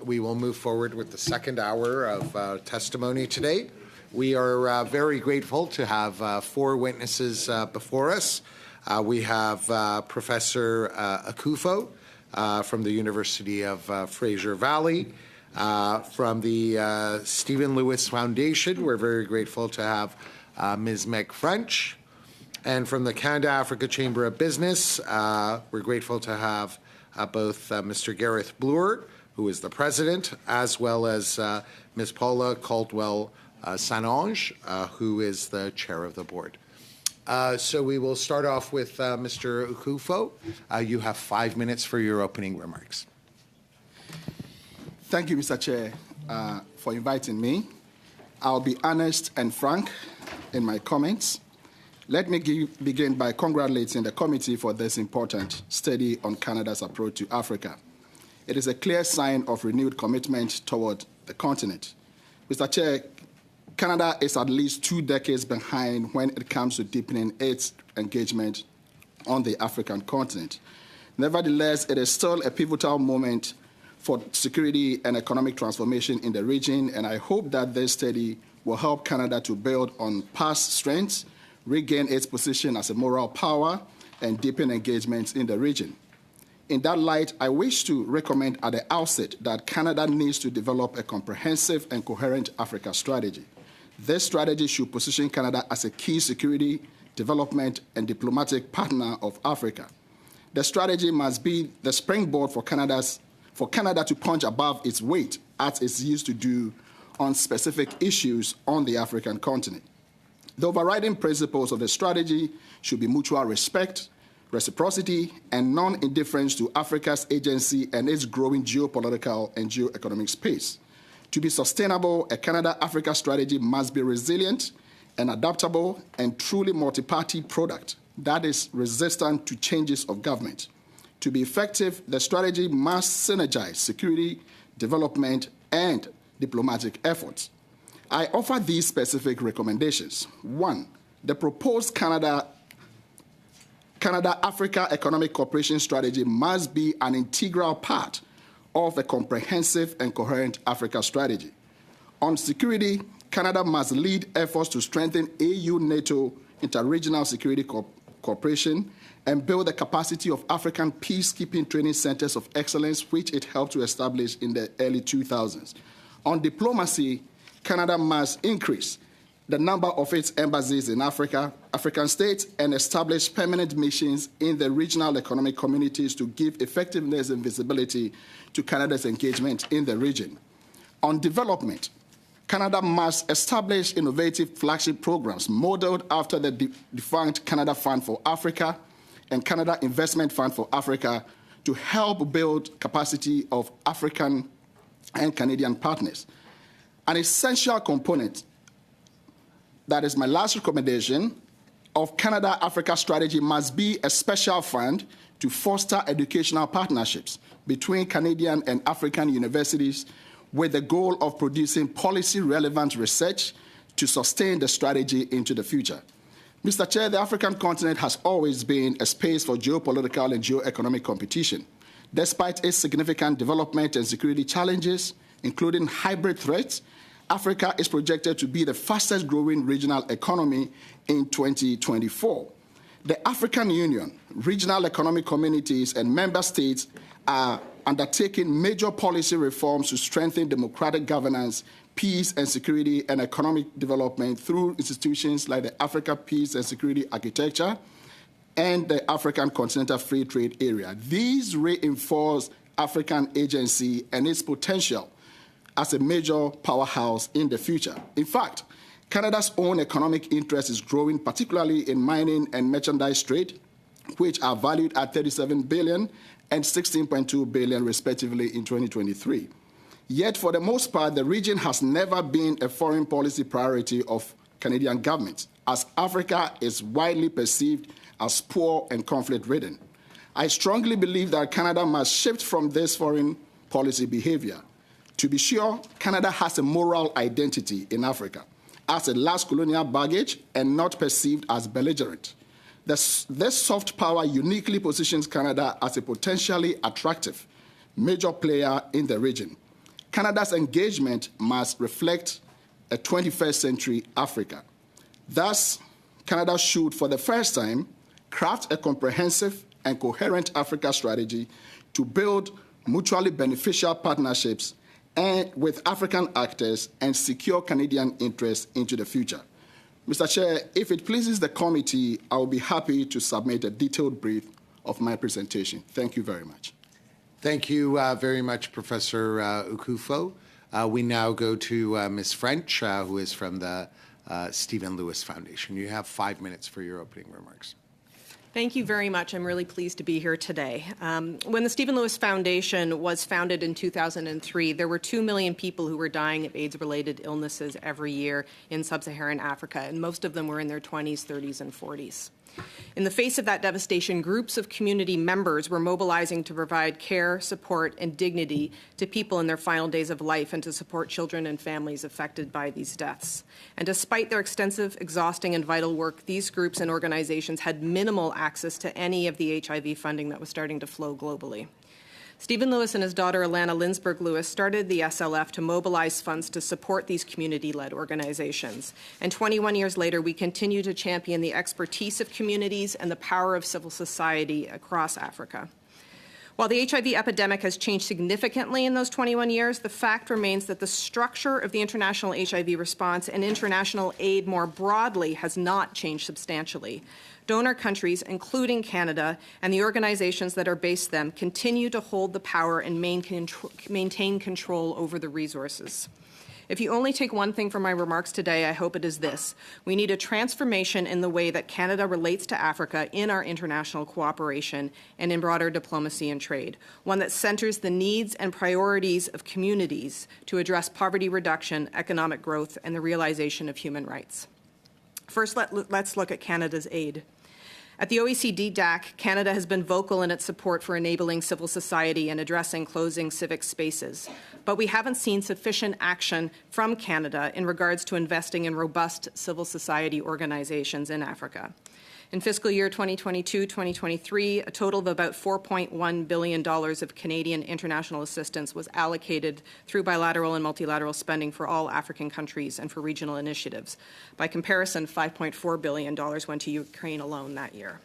We will move forward with the second hour of testimony today. We are very grateful to have four witnesses before us. We have Professor Akufo from the University of Fraser Valley. From the Stephen Lewis Foundation, we're very grateful to have Ms. Meg French. And from the Canada-Africa Chamber of Business, we're grateful to have both Mr. Gareth Bloor, who is the president, as well as Ms. Paula Caldwell-Sanange, who is the chair of the board. So we will start off with Mr. Akufo. You have 5 minutes for your opening remarks. Thank you, Mr. Chair, for inviting me. I'll be honest and frank in my comments. Let me begin by congratulating the committee for this important study on Canada's approach to Africa. It is a clear sign of renewed commitment toward the continent. Mr. Chair, Canada is at least 2 decades behind when it comes to deepening its engagement on the African continent. Nevertheless, it is still a pivotal moment for security and economic transformation in the region, and I hope that this study will help Canada to build on past strengths, regain its position as a moral power, and deepen engagements in the region. In that light, I wish to recommend at the outset that Canada needs to develop a comprehensive and coherent Africa strategy. This strategy should position Canada as a key security, development, and diplomatic partner of Africa. The strategy must be the springboard for Canada to punch above its weight, as it's used to do on specific issues on the African continent. The overriding principles of the strategy should be mutual respect, reciprocity, and non-indifference to Africa's agency and its growing geopolitical and geoeconomic space. To be sustainable, a Canada-Africa strategy must be resilient and adaptable and truly multi-party product that is resistant to changes of government. To be effective, the strategy must synergize security, development, and diplomatic efforts. I offer these specific recommendations. 1, the proposed Canada-Africa Economic Cooperation Strategy must be an integral part of a comprehensive and coherent Africa strategy. On security, Canada must lead efforts to strengthen AU-NATO interregional security cooperation and build the capacity of African peacekeeping training centers of excellence, which it helped to establish in the early 2000s. On diplomacy, Canada must increase the number of its embassies in African states, and establish permanent missions in the regional economic communities to give effectiveness and visibility to Canada's engagement in the region. On development, Canada must establish innovative flagship programs modeled after the defunct Canada Fund for Africa and Canada Investment Fund for Africa to help build capacity of African and Canadian partners. An essential component, that is my last recommendation, of Canada-Africa strategy must be a special fund to foster educational partnerships between Canadian and African universities with the goal of producing policy-relevant research to sustain the strategy into the future. Mr. Chair, the African continent has always been a space for geopolitical and geoeconomic competition. Despite its significant development and security challenges, including hybrid threats, Africa is projected to be the fastest-growing regional economy in 2024. The African Union, regional economic communities, and member states are undertaking major policy reforms to strengthen democratic governance, peace and security, and economic development through institutions like the Africa Peace and Security Architecture and the African Continental Free Trade Area. These reinforce African agency and its potential as a major powerhouse in the future. In fact, Canada's own economic interest is growing, particularly in mining and merchandise trade, which are valued at $37 billion and $16.2 billion, respectively, in 2023. Yet, for the most part, the region has never been a foreign policy priority of Canadian governments, as Africa is widely perceived as poor and conflict-ridden. I strongly believe that Canada must shift from this foreign policy behavior. To be sure, Canada has a moral identity in Africa as a last colonial baggage and not perceived as belligerent. This soft power uniquely positions Canada as a potentially attractive major player in the region. Canada's engagement must reflect a 21st century Africa. Thus, Canada should, for the first time, craft a comprehensive and coherent Africa strategy to build mutually beneficial partnerships and with African actors and secure Canadian interests into the future. Mr. Chair, if it pleases the committee, I will be happy to submit a detailed brief of my presentation. Thank you very much. Thank you very much, Professor Ukufo. We now go to Ms. French, who is from the Stephen Lewis Foundation. You have 5 minutes for your opening remarks. Thank you very much. I'm really pleased to be here today. When the Stephen Lewis Foundation was founded in 2003, there were 2 million people who were dying of AIDS-related illnesses every year in sub-Saharan Africa, and most of them were in their 20s, 30s, and 40s. In the face of that devastation, groups of community members were mobilizing to provide care, support, and dignity to people in their final days of life and to support children and families affected by these deaths. And despite their extensive, exhausting, and vital work, these groups and organizations had minimal access to any of the HIV funding that was starting to flow globally. Stephen Lewis and his daughter, Alana Linsberg Lewis, started the SLF to mobilize funds to support these community-led organizations. And 21 years later, we continue to champion the expertise of communities and the power of civil society across Africa. While the HIV epidemic has changed significantly in those 21 years, the fact remains that the structure of the international HIV response and international aid more broadly has not changed substantially. Donor countries, including Canada, and the organizations that are based them, continue to hold the power and maintain control over the resources. If you only take one thing from my remarks today, I hope it is this. We need a transformation in the way that Canada relates to Africa in our international cooperation and in broader diplomacy and trade, one that centers the needs and priorities of communities to address poverty reduction, economic growth, and the realization of human rights. First, let's look at Canada's aid. At the OECD DAC, Canada has been vocal in its support for enabling civil society and addressing closing civic spaces. But we haven't seen sufficient action from Canada in regards to investing in robust civil society organizations in Africa. In fiscal year 2022-2023, a total of about $4.1 billion of Canadian international assistance was allocated through bilateral and multilateral spending for all African countries and for regional initiatives. By comparison, $5.4 billion went to Ukraine alone that year.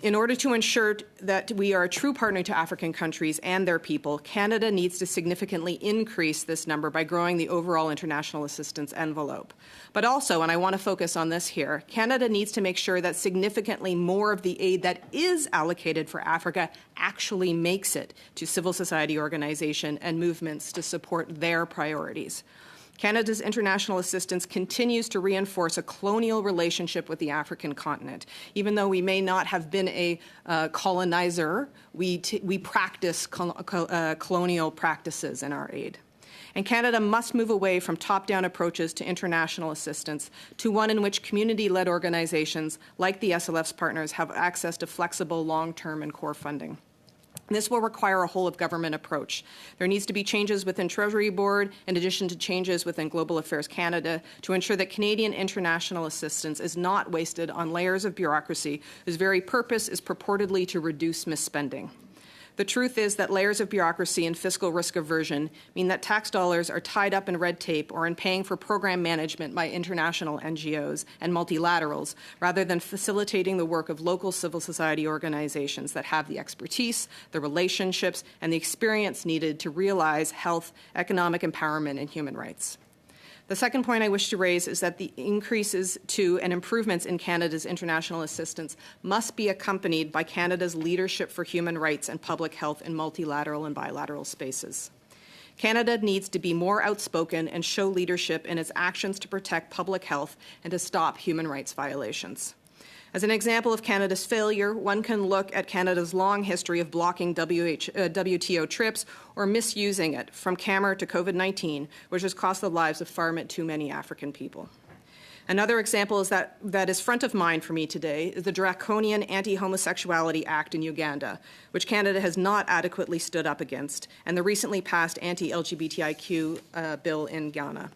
In order to ensure that we are a true partner to African countries and their people, Canada needs to significantly increase this number by growing the overall international assistance envelope. But also, and I want to focus on this here, Canada needs to make sure that significantly more of the aid that is allocated for Africa actually makes it to civil society organizations and movements to support their priorities. Canada's international assistance continues to reinforce a colonial relationship with the African continent. Even though we may not have been a colonizer, we practice colonial practices in our aid. And Canada must move away from top-down approaches to international assistance to one in which community-led organizations like the SLF's partners have access to flexible, long-term and core funding. This will require a whole-of-government approach. There needs to be changes within Treasury Board, in addition to changes within Global Affairs Canada, to ensure that Canadian international assistance is not wasted on layers of bureaucracy whose very purpose is purportedly to reduce misspending. The truth is that layers of bureaucracy and fiscal risk aversion mean that tax dollars are tied up in red tape or in paying for program management by international NGOs and multilaterals, rather than facilitating the work of local civil society organizations that have the expertise, the relationships, and the experience needed to realize health, economic empowerment, and human rights. The second point I wish to raise is that the increases to and improvements in Canada's international assistance must be accompanied by Canada's leadership for human rights and public health in multilateral and bilateral spaces. Canada needs to be more outspoken and show leadership in its actions to protect public health and to stop human rights violations. As an example of Canada's failure, one can look at Canada's long history of blocking WTO trips or misusing it, from CAMR to COVID-19, which has cost the lives of far too many African people. Another example is that is front of mind for me today is the draconian Anti-Homosexuality Act in Uganda, which Canada has not adequately stood up against, and the recently passed anti-LGBTIQ bill in Ghana.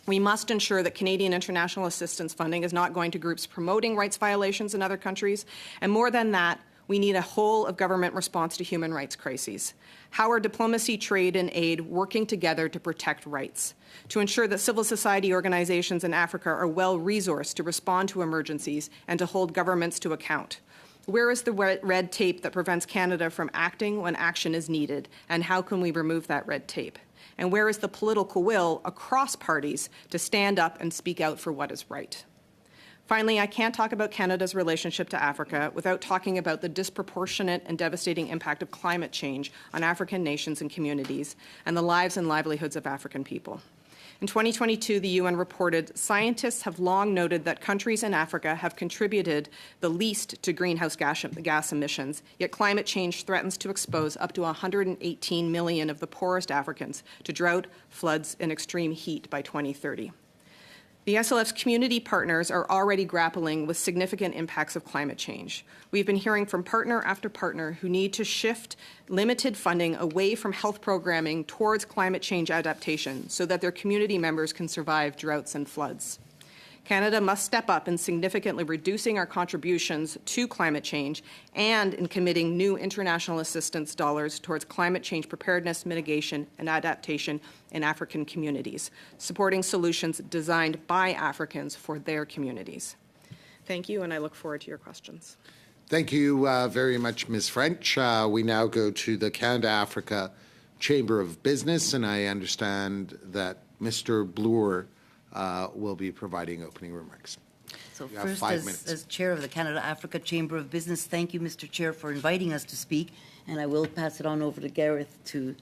We must ensure that Canadian international assistance funding is not going to groups promoting rights violations in other countries, and more than that, we need a whole-of-government response to human rights crises. How are diplomacy, trade, and aid working together to protect rights? To ensure that civil society organizations in Africa are well-resourced to respond to emergencies and to hold governments to account? Where is the red tape that prevents Canada from acting when action is needed, and how can we remove that red tape? And where is the political will across parties to stand up and speak out for what is right? Finally, I can't talk about Canada's relationship to Africa without talking about the disproportionate and devastating impact of climate change on African nations and communities and the lives and livelihoods of African people. In 2022, the UN reported, scientists have long noted that countries in Africa have contributed the least to greenhouse gas emissions, yet climate change threatens to expose up to 118 million of the poorest Africans to drought, floods, and extreme heat by 2030. The SLF's community partners are already grappling with significant impacts of climate change. We've been hearing from partner after partner who need to shift limited funding away from health programming towards climate change adaptation so that their community members can survive droughts and floods. Canada must step up in significantly reducing our contributions to climate change and in committing new international assistance dollars towards climate change preparedness, mitigation, and adaptation in African communities, supporting solutions designed by Africans for their communities. Thank you, and I look forward to your questions. Thank you very much, Ms. French. We now go to the Canada-Africa Chamber of Business, and I understand that Mr. Bloor will be providing opening remarks. So first, as Chair of the Canada-Africa Chamber of Business, thank you, Mr. Chair, for inviting us to speak, and I will pass it on over to Gareth to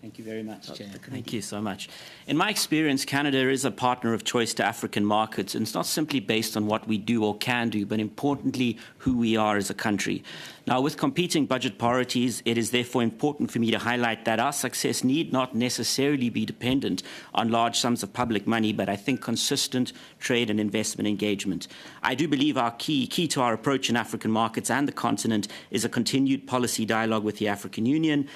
Thank you very much, Chair. Thank you so much. In my experience, Canada is a partner of choice to African markets, and it's not simply based on what we do or can do, but importantly, who we are as a country. Now, with competing budget priorities, it is therefore important for me to highlight that our success need not necessarily be dependent on large sums of public money, but I think consistent trade and investment engagement. I do believe our key to our approach in African markets and the continent is a continued policy dialogue with the African Union.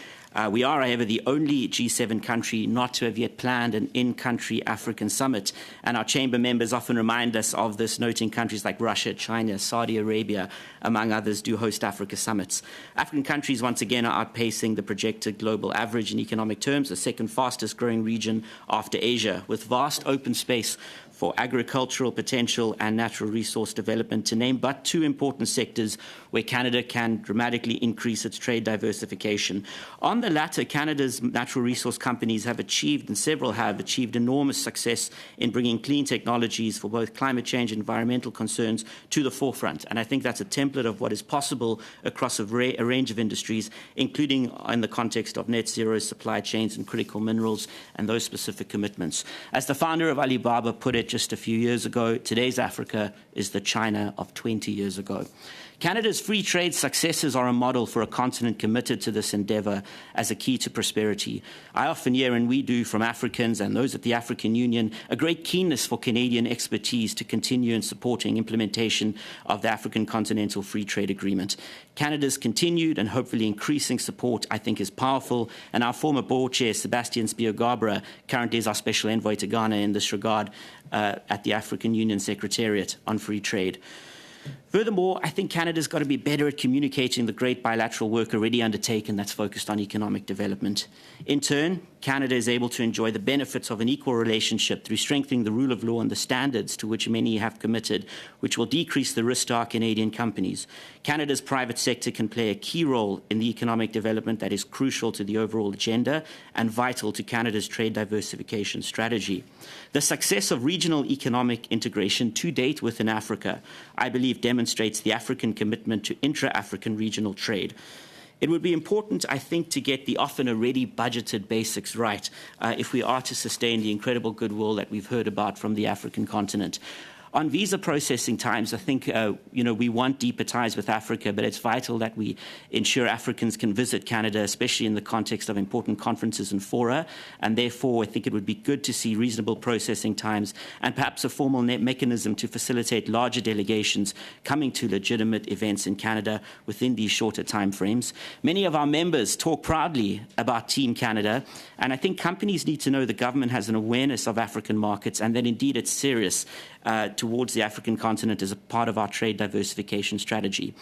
We are, however, the only G7 country not to have yet planned an in-country African summit, and our chamber members often remind us of this, noting countries like Russia, China, Saudi Arabia, among others, do host Africa summits. African countries, once again, are outpacing the projected global average in economic terms, the second fastest growing region after Asia, with vast open space for agricultural potential and natural resource development, to name but two important sectors where Canada can dramatically increase its trade diversification. On the latter, Canada's natural resource companies have achieved, and several have achieved, enormous success in bringing clean technologies for both climate change and environmental concerns to the forefront. And I think that's a template of what is possible across a range of industries, including in the context of net zero supply chains and critical minerals and those specific commitments. As the founder of Alibaba put it just a few years ago, today's Africa is the China of 20 years ago. Canada's free trade successes are a model for a continent committed to this endeavour as a key to prosperity. I often hear, and we do from Africans and those at the African Union, a great keenness for Canadian expertise to continue in supporting implementation of the African Continental Free Trade Agreement. Canada's continued and hopefully increasing support, I think, is powerful, and our former board chair, Sebastian Spiogabra, currently is our special envoy to Ghana in this regard at the African Union Secretariat on Free Trade. Furthermore, I think Canada's got to be better at communicating the great bilateral work already undertaken that's focused on economic development. In turn, Canada is able to enjoy the benefits of an equal relationship through strengthening the rule of law and the standards to which many have committed, which will decrease the risk to our Canadian companies. Canada's private sector can play a key role in the economic development that is crucial to the overall agenda and vital to Canada's trade diversification strategy. The success of regional economic integration to date within Africa, I believe, demonstrates the African commitment to intra-African regional trade. It would be important, I think, to get the often already budgeted basics right if we are to sustain the incredible goodwill that we've heard about from the African continent. On visa processing times, I think, we want deeper ties with Africa, but it's vital that we ensure Africans can visit Canada, especially in the context of important conferences and fora. And therefore, I think it would be good to see reasonable processing times and perhaps a formal mechanism to facilitate larger delegations coming to legitimate events in Canada within these shorter timeframes. Many of our members talk proudly about Team Canada, and I think companies need to know the government has an awareness of African markets and that indeed it's serious towards the African continent as a part of our trade diversification strategy.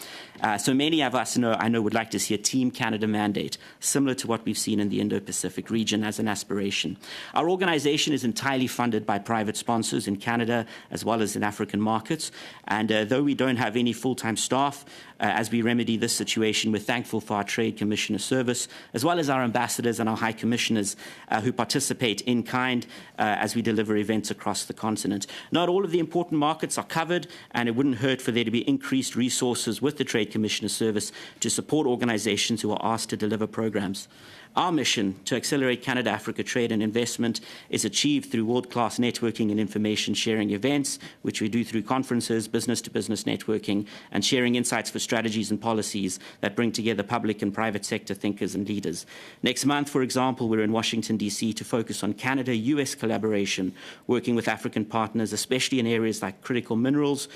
So many of us I know would like to see a Team Canada mandate, similar to what we've seen in the Indo-Pacific region as an aspiration. Our organization is entirely funded by private sponsors in Canada as well as in African markets. And though we don't have any full-time staff, as we remedy this situation, we're thankful for our Trade Commissioner service, as well as our ambassadors and our high commissioners who participate in kind as we deliver events across the continent. Not all of the important markets are covered, and it wouldn't hurt for there to be increased resources with the Trade Commissioner service to support organizations who are asked to deliver programs. Our mission to accelerate Canada-Africa trade and investment is achieved through world-class networking and information sharing events, which we do through conferences, business-to-business networking, and sharing insights for strategies and policies that bring together public and private sector thinkers and leaders. Next month, for example, we're in Washington, D.C. to focus on Canada-US collaboration, working with African partners, especially in areas like critical minerals,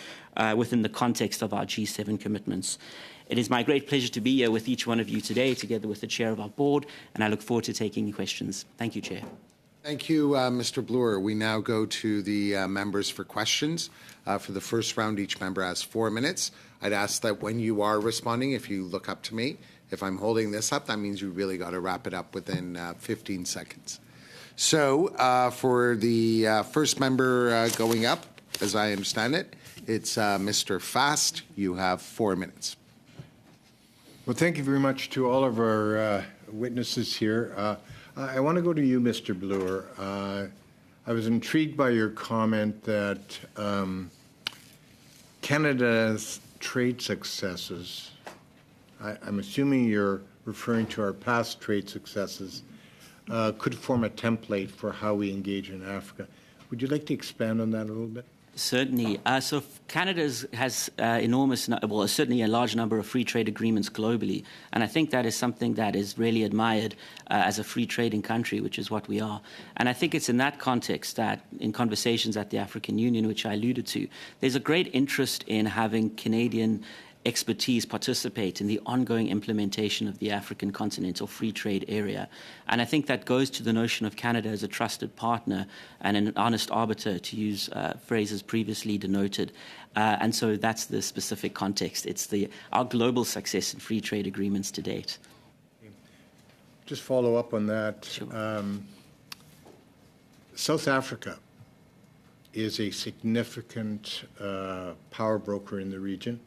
within the context of our G7 commitments. It is my great pleasure to be here with each one of you today, together with the chair of our board, and I look forward to taking questions. Thank you, Chair. Thank you, Mr. Bloor. We now go to the members for questions. For the first round, each member has 4 minutes. I'd ask that when you are responding, if you look up to me, if I'm holding this up, that means you really got to wrap it up within 15 seconds. So for the first member going up, as I understand it, it's Mr. Fast. You have 4 minutes. Well, thank you very much to all of our witnesses here. I want to go to you, Mr. Bloor. I was intrigued by your comment that Canada's trade successes, I'm assuming you're referring to our past trade successes, could form a template for how we engage in Africa. Would you like to expand on that a little bit? Certainly. So Canada has certainly a large number of free trade agreements globally. And I think that is something that is really admired as a free trading country, which is what we are. And I think it's in that context that in conversations at the African Union, which I alluded to, there's a great interest in having Canadian expertise participate in the ongoing implementation of the African Continental Free Trade Area. And I think that goes to the notion of Canada as a trusted partner and an honest arbiter, to use phrases previously denoted. And so that's the specific context. It's our global success in free trade agreements to date. Just follow up on that. Sure. South Africa is a significant power broker in the region.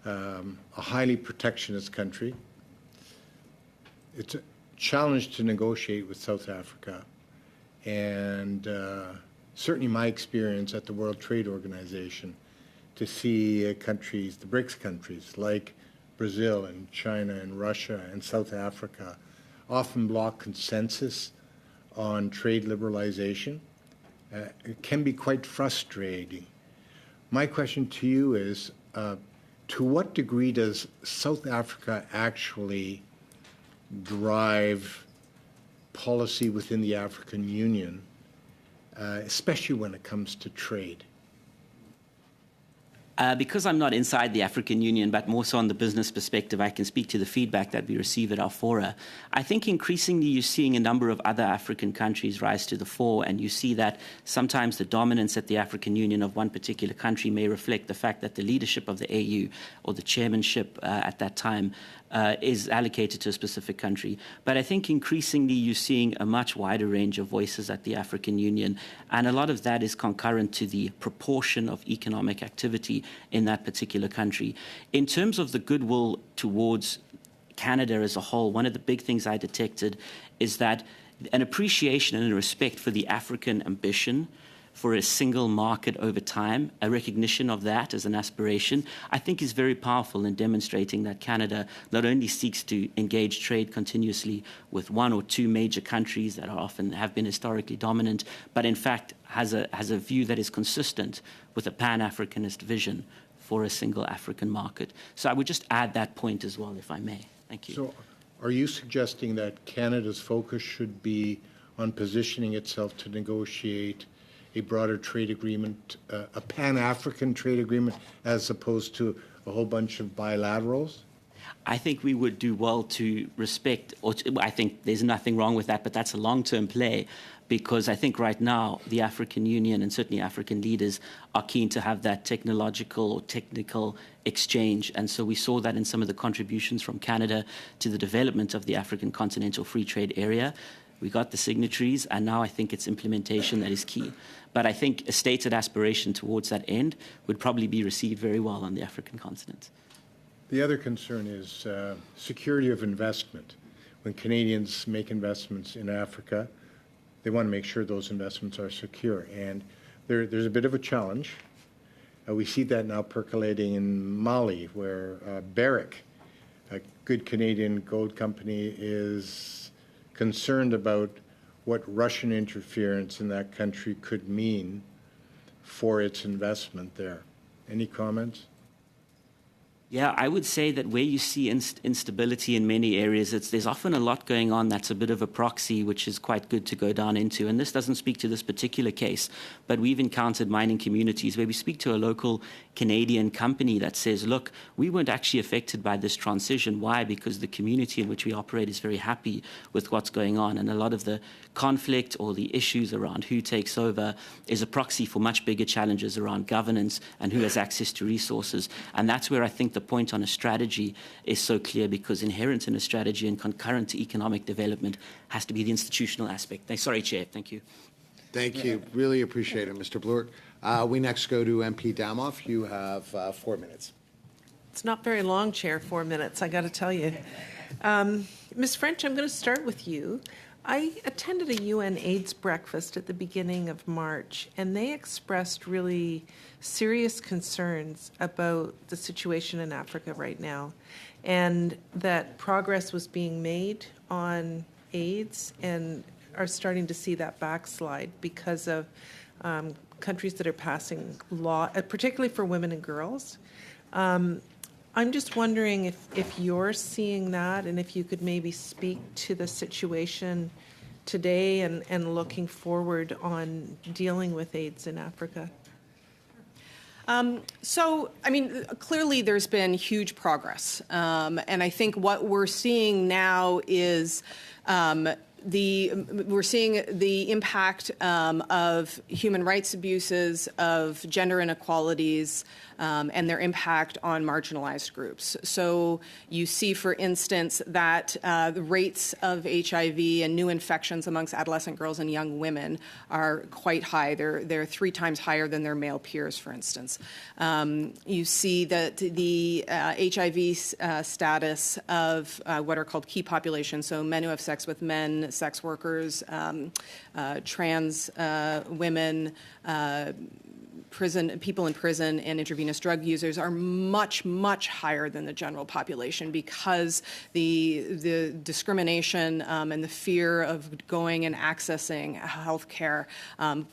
A highly protectionist country. It's a challenge to negotiate with South Africa. And certainly my experience at the World Trade Organization to see countries, the BRICS countries like Brazil and China and Russia and South Africa often block consensus on trade liberalization. It can be quite frustrating. My question to you is, to what degree does South Africa actually drive policy within the African Union, especially when it comes to trade? Because I'm not inside the African Union, but more so on the business perspective, I can speak to the feedback that we receive at our fora. I think increasingly you're seeing a number of other African countries rise to the fore, and you see that sometimes the dominance at the African Union of one particular country may reflect the fact that the leadership of the AU or the chairmanship at that time is allocated to a specific country. But I think increasingly you're seeing a much wider range of voices at the African Union, and a lot of that is concurrent to the proportion of economic activity in that particular country. In terms of the goodwill towards Canada as a whole, one of the big things I detected is that an appreciation and a respect for the African ambition for a single market over time, a recognition of that as an aspiration, I think is very powerful in demonstrating that Canada not only seeks to engage trade continuously with one or two major countries that often have been historically dominant, but in fact has a view that is consistent with a Pan-Africanist vision for a single African market. So I would just add that point as well, if I may. Thank you. So are you suggesting that Canada's focus should be on positioning itself to negotiate a broader trade agreement, a Pan-African trade agreement, as opposed to a whole bunch of bilaterals? I think we would do well to respect, I think there's nothing wrong with that, but that's a long-term play, because I think right now the African Union and certainly African leaders are keen to have that technological or technical exchange. And so we saw that in some of the contributions from Canada to the development of the African Continental Free Trade Area. We got the signatories, and now I think it's implementation that is key. But I think a stated aspiration towards that end would probably be received very well on the African continent. The other concern is security of investment. When Canadians make investments in Africa, they want to make sure those investments are secure. And there's a bit of a challenge. We see that now percolating in Mali, where Barrick, a good Canadian gold company, is concerned about what Russian interference in that country could mean for its investment there. Any comments? Yeah, I would say that where you see instability in many areas, there's often a lot going on that's a bit of a proxy, which is quite good to go down into. And this doesn't speak to this particular case, but we've encountered mining communities where we speak to a local Canadian company that says, look, we weren't actually affected by this transition. Why? Because the community in which we operate is very happy with what's going on. And a lot of the conflict or the issues around who takes over is a proxy for much bigger challenges around governance and who has access to resources. And that's where I think the point on a strategy is so clear, because inherent in a strategy and concurrent to economic development has to be the institutional aspect. Sorry, Chair. Thank you. Thank you. Really appreciate it, Mr. Bloor. We next go to MP Damoff. You have 4 minutes. It's not very long, Chair, 4 minutes, I got to tell you. Ms. French, I'm going to start with you. I attended a UN AIDS breakfast at the beginning of March, and they expressed really serious concerns about the situation in Africa right now, and that progress was being made on AIDS and are starting to see that backslide because of countries that are passing law, particularly for women and girls. I'm just wondering if you're seeing that, and if you could maybe speak to the situation today and looking forward on dealing with AIDS in Africa. Clearly there's been huge progress. And I think what we're seeing now is we're seeing the impact of human rights abuses, of gender inequalities, and their impact on marginalized groups. So you see, for instance, that the rates of HIV and new infections amongst adolescent girls and young women are quite high. They're 3 times higher than their male peers, for instance. You see that the HIV status of what are called key populations, so men who have sex with men, sex workers, trans women, people in prison, and intravenous drug users are much, much higher than the general population, because the discrimination and the fear of going and accessing health care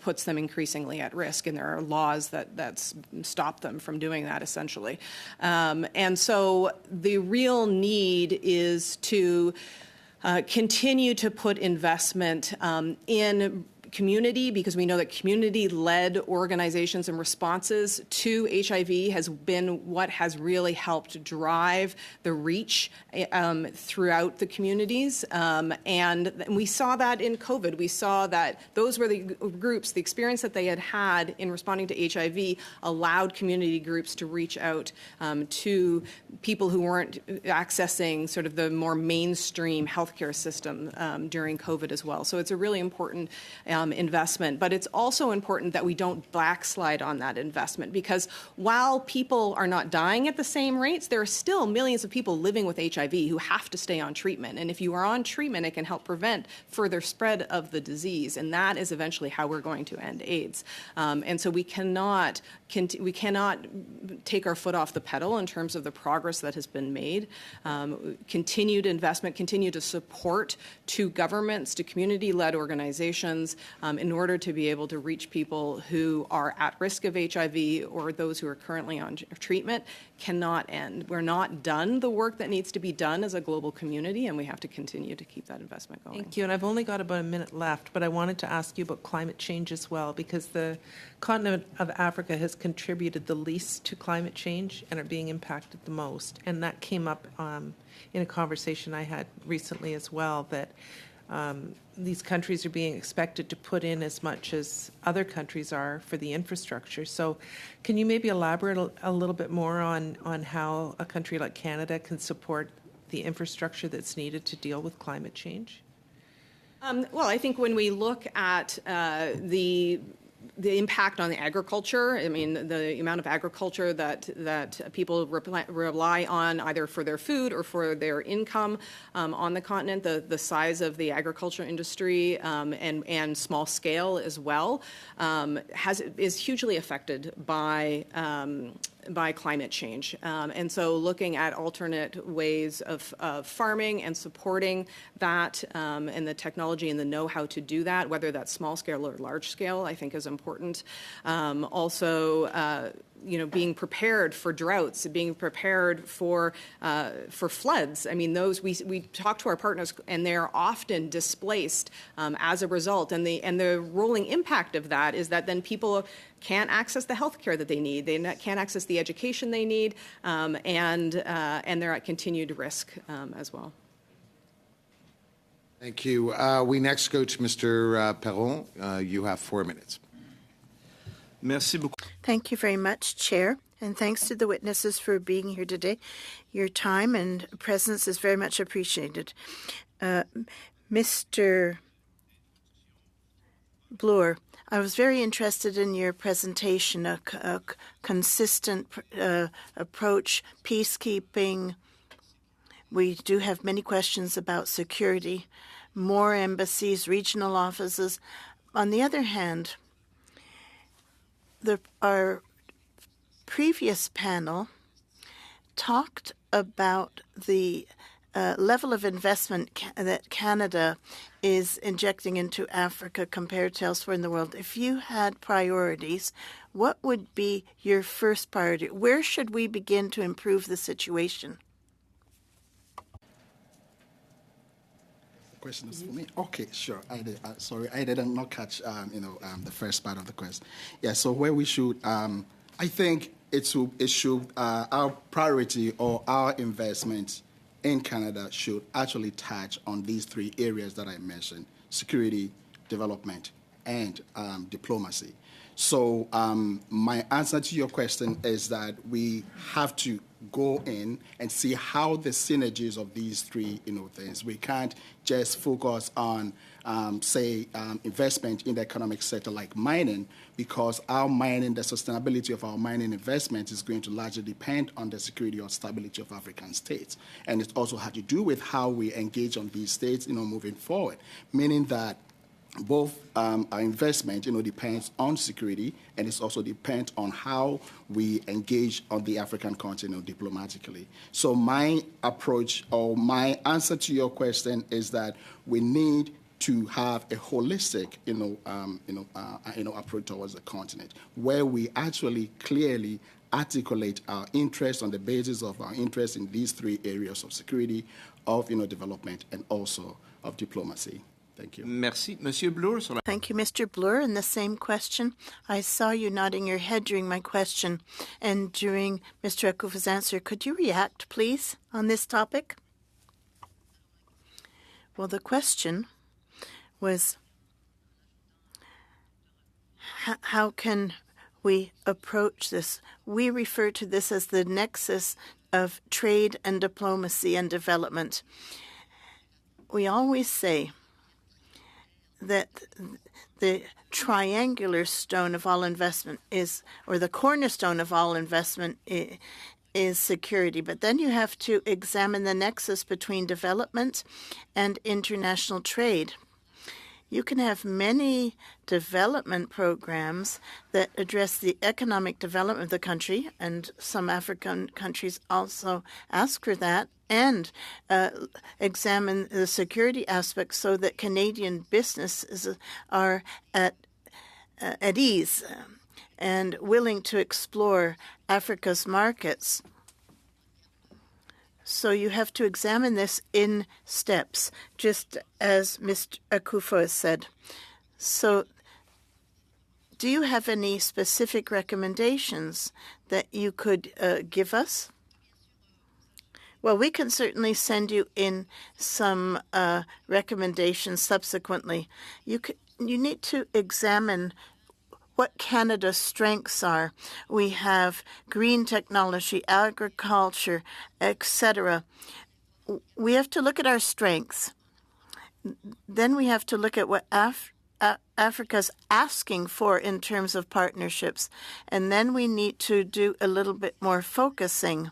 puts them increasingly at risk, and there are laws that stop them from doing that, essentially. And so the real need is to continue to put investment in community, because we know that community-led organizations and responses to HIV has been what has really helped drive the reach throughout the communities. And we saw that in COVID. We saw that those were the groups, the experience that they had in responding to HIV allowed community groups to reach out to people who weren't accessing sort of the more mainstream healthcare system during COVID as well. So it's a really important investment, but it's also important that we don't backslide on that investment, because while people are not dying at the same rates, there are still millions of people living with HIV who have to stay on treatment. And if you are on treatment, it can help prevent further spread of the disease, and that is eventually how we're going to end AIDS. And so we cannot take our foot off the pedal in terms of the progress that has been made. Continued investment, continue to support to governments, to community-led organizations, in order to be able to reach people who are at risk of HIV or those who are currently on treatment, cannot end. We're not done the work that needs to be done as a global community, and we have to continue to keep that investment going. Thank you. And I've only got about a minute left, but I wanted to ask you about climate change as well, because the continent of Africa has contributed the least to climate change and are being impacted the most. And that came up in a conversation I had recently as well, that these countries are being expected to put in as much as other countries are for the infrastructure. So can you maybe elaborate a little bit more on how a country like Canada can support the infrastructure that's needed to deal with climate change? Well, I think when we look at the impact on the agriculture, I mean, the amount of agriculture that people rely on either for their food or for their income on the continent, the size of the agriculture industry and small scale as well is hugely affected by climate change. And so looking at alternate ways of farming and supporting that and the technology and the know-how to do that, whether that's small scale or large scale, I think is important. Also, being prepared for droughts, being prepared for floods. I mean, those we talk to our partners, and they're often displaced as a result. And the rolling impact of that is that then people can't access the health care that they need. They can't access the education they need, and they're at continued risk as well. Thank you. We next go to Mr. Perron. You have 4 minutes. Merci beaucoup. Thank you very much, Chair, and thanks to the witnesses for being here today. Your time and presence is very much appreciated. Mr. Bloor, I was very interested in your presentation, a consistent approach, peacekeeping. We do have many questions about security, more embassies, regional offices. On the other hand, our previous panel talked about the level of investment that Canada is injecting into Africa compared to elsewhere in the world, if you had priorities, what would be your first priority? Where should we begin to improve the situation? The question is for me. Okay, sure. I did. Sorry, I did not catch. The first part of the question. Yeah. So where we should, I think it should our priority or our investment in Canada should actually touch on these three areas that I mentioned: security, development, and diplomacy. So my answer to your question is that we have to go in and see how the synergies of these three things. We can't just focus on, investment in the economic sector like mining, because our mining, the sustainability of our mining investment is going to largely depend on the security or stability of African states. And it also has to do with how we engage on these states, moving forward, meaning that both our investment, depends on security, and it also depends on how we engage on the African continent diplomatically. So my approach or my answer to your question is that we need to have a holistic, approach towards the continent, where we actually clearly articulate our interests on the basis of our interest in these three areas of security, of development, and also of diplomacy. Thank you. Merci. Monsieur Bloor. Thank you, Mr. Bloor. And the same question. I saw you nodding your head during my question and during Mr. Akufo's answer. Could you react, please, on this topic? Well, the question was, how can we approach this? We refer to this as the nexus of trade and diplomacy and development. We always say that the triangular stone of all investment is, or the cornerstone of all investment is security. But then you have to examine the nexus between development and international trade. You can have many development programs that address the economic development of the country, and some African countries also ask for that, and examine the security aspects so that Canadian businesses are at ease and willing to explore Africa's markets. So you have to examine this in steps, just as Mr. Akufo has said. So do you have any specific recommendations that you could give us? Well, we can certainly send you in some recommendations subsequently. You need to examine what Canada's strengths are. We have green technology, agriculture, etc. We have to look at our strengths. Then we have to look at what Africa's asking for in terms of partnerships. And then we need to do a little bit more focusing,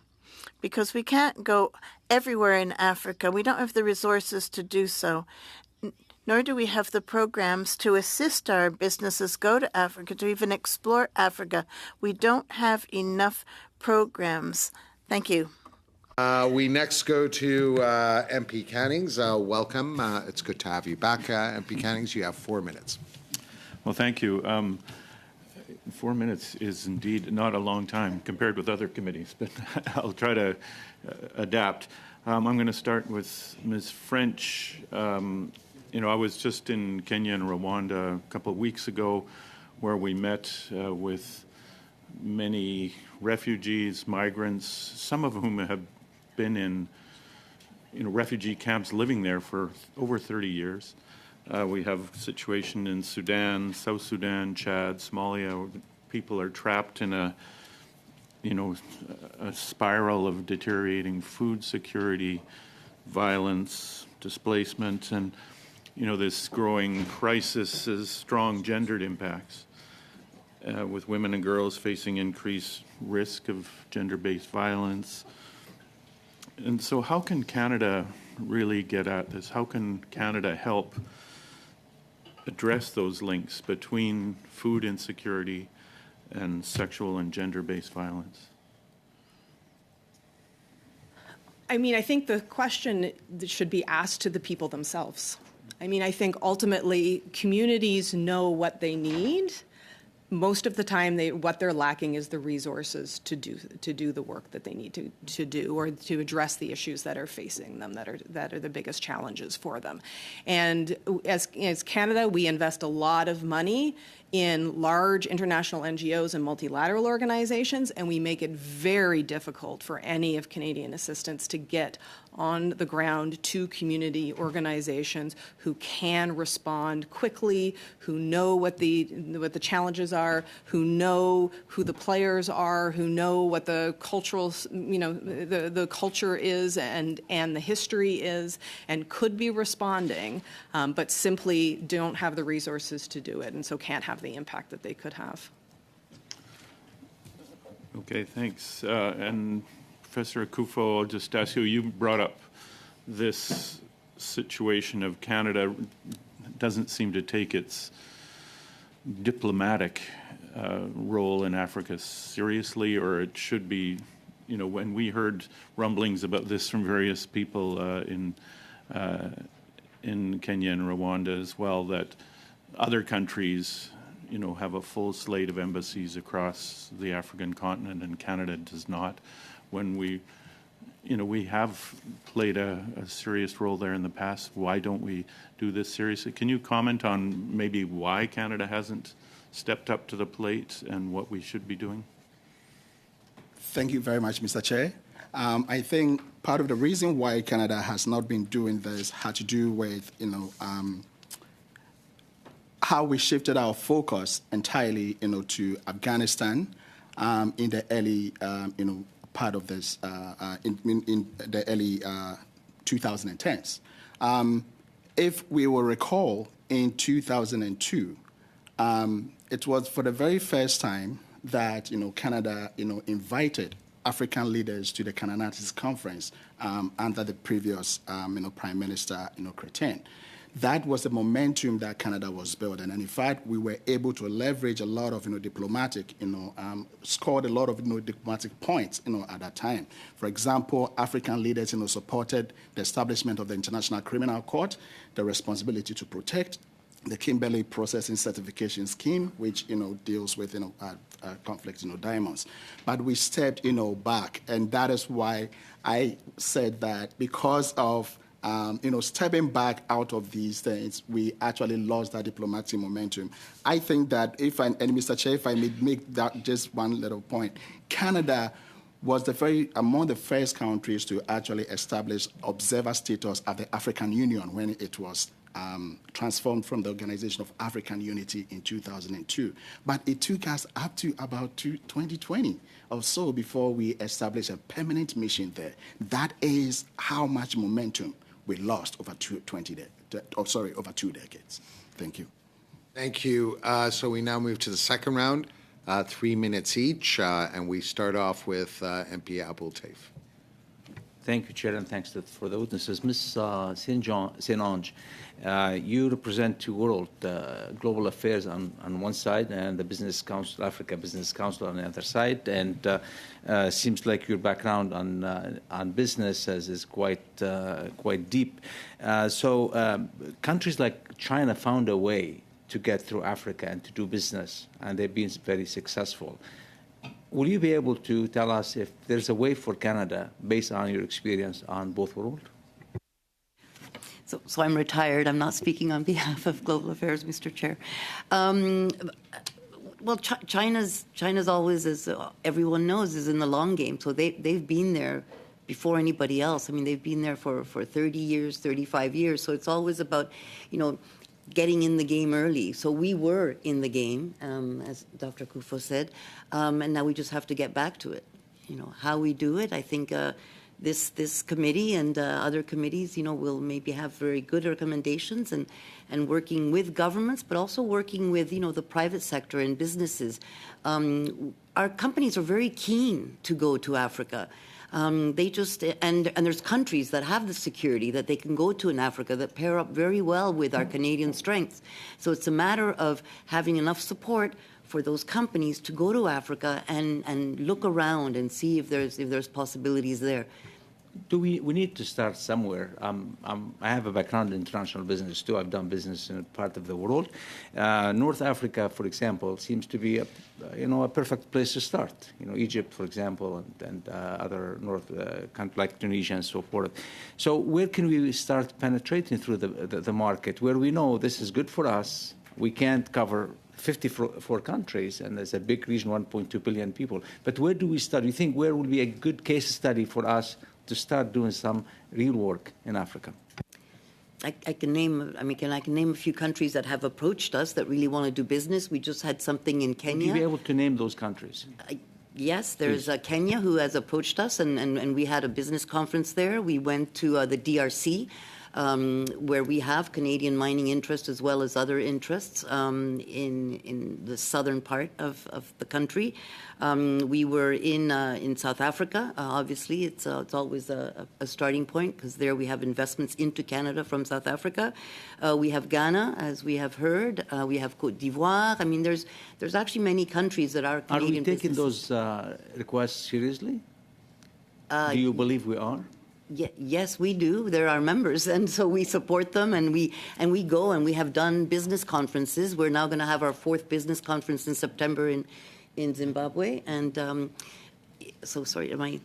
because we can't go everywhere in Africa. We don't have the resources to do so, nor do we have the programs to assist our businesses go to Africa, to even explore Africa. We don't have enough programs. Thank you. We next go to MP Cannings. Welcome. It's good to have you back, MP Cannings. You have 4 minutes. Well, thank you. 4 minutes is indeed not a long time compared with other committees, but I'll try to adapt. I'm going to start with Ms. French. I was just in Kenya and Rwanda a couple of weeks ago, where we met with many refugees, migrants, some of whom have been in refugee camps living there for over 30 years. We have a situation in Sudan, South Sudan, Chad, Somalia. People are trapped in a spiral of deteriorating food security, violence, displacement, and this growing crisis has strong gendered impacts, with women and girls facing increased risk of gender-based violence. And so how can Canada really get at this? How can Canada help address those links between food insecurity and sexual and gender-based violence? I mean, I think the question should be asked to the people themselves. I mean, I think ultimately communities know what they need. Most of the time, what they're lacking is the resources to do the work that they need to do, or to address the issues that are facing them, that are the biggest challenges for them. And as Canada, we invest a lot of money in large international NGOs and multilateral organizations, and we make it very difficult for any of Canadian assistance to get on the ground to community organizations who can respond quickly, who know what the challenges are, who know who the players are, who know what the cultural, the culture is and the history is, and could be responding, but simply don't have the resources to do it, and so can't have the impact that they could have. Okay, thanks. And Professor Akufo, I'll just ask you, you brought up this situation of Canada doesn't seem to take its diplomatic role in Africa seriously, or it should be, when we heard rumblings about this from various people in Kenya and Rwanda as well, that other countries have a full slate of embassies across the African continent, and Canada does not. When we have played a serious role there in the past, why don't we do this seriously? Can you comment on maybe why Canada hasn't stepped up to the plate and what we should be doing? Thank you very much, Mr. Chair. I think part of the reason why Canada has not been doing this had to do with, how we shifted our focus entirely, to Afghanistan in the early, part of this in the early 2010s. If we will recall, in 2002, it was for the very first time that Canada invited African leaders to the Cananatis Conference under the previous Prime Minister Cretin. That was the momentum that Canada was building, and in fact, we were able to leverage a lot of diplomatic, scored a lot of diplomatic points, at that time. For example, African leaders, supported the establishment of the International Criminal Court, the responsibility to protect the Kimberley Processing Certification Scheme, which deals with conflict diamonds. But we stepped back, and that is why I said that because of stepping back out of these things, we actually lost that diplomatic momentum. I think that and Mr. Chair, if I may make that just one little point, Canada was among the first countries to actually establish observer status at the African Union when it was transformed from the Organization of African Unity in 2002. But it took us up to about 2020 or so before we established a permanent mission there. That is how much momentum we lost over over 2 decades. Thank you. Thank you. So we now move to the second round, 3 minutes each, and we start off with MP Abul Taif. Thank you, Chair, and thanks for the witnesses. Ms. Senange, you represent two world, global affairs on one side and the Business Council, Africa Business Council on the other side, and seems like your background on business is quite deep. So countries like China found a way to get through Africa and to do business, and they've been very successful. Will you be able to tell us if there's a way for Canada, based on your experience on both worlds? So I'm retired. I'm not speaking on behalf of Global Affairs, Mr. Chair. Well, China's always, as everyone knows, is in the long game. So they've been there before anybody else. I mean, they've been there for 30 years, 35 years. So it's always about, getting in the game early. So we were in the game, as Dr. Kufo said, and now we just have to get back to it. How we do it, I think this committee and other committees, will maybe have very good recommendations and working with governments, but also working with, the private sector and businesses. Our companies are very keen to go to Africa. They just and there's countries that have the security that they can go to in Africa that pair up very well with our Canadian strengths. So it's a matter of having enough support for those companies to go to Africa and look around and see if there's possibilities there. we need to start somewhere. I have a background in international business too. I've done business in a part of the world. North Africa, for example, seems to be a perfect place to start. Egypt, for example, and other north countries like Tunisia and so forth. So where can we start penetrating through the market where we know this is good for us? We can't cover 54 countries, and there's a big region, 1.2 billion people. But where do we start? You think where would be a good case study for us to start doing some real work in Africa? I can name a few countries that have approached us that really want to do business. We just had something in Kenya. Would you be able to name those countries? Yes, there's Kenya who has approached us, and we had a business conference there. We went to the DRC, where we have Canadian mining interests as well as other interests in the southern part of the country. We were in South Africa. Obviously, it's always a starting point because there we have investments into Canada from South Africa. We have Ghana, as we have heard. We have Côte d'Ivoire. I mean, there's actually many countries that are Canadian. Are we taking those requests seriously? Do you believe we are? Yes, we do. They're our members, and so we support them, and we go, and we have done business conferences. We're now going to have our 4th business conference in September in Zimbabwe, and so sorry, am I?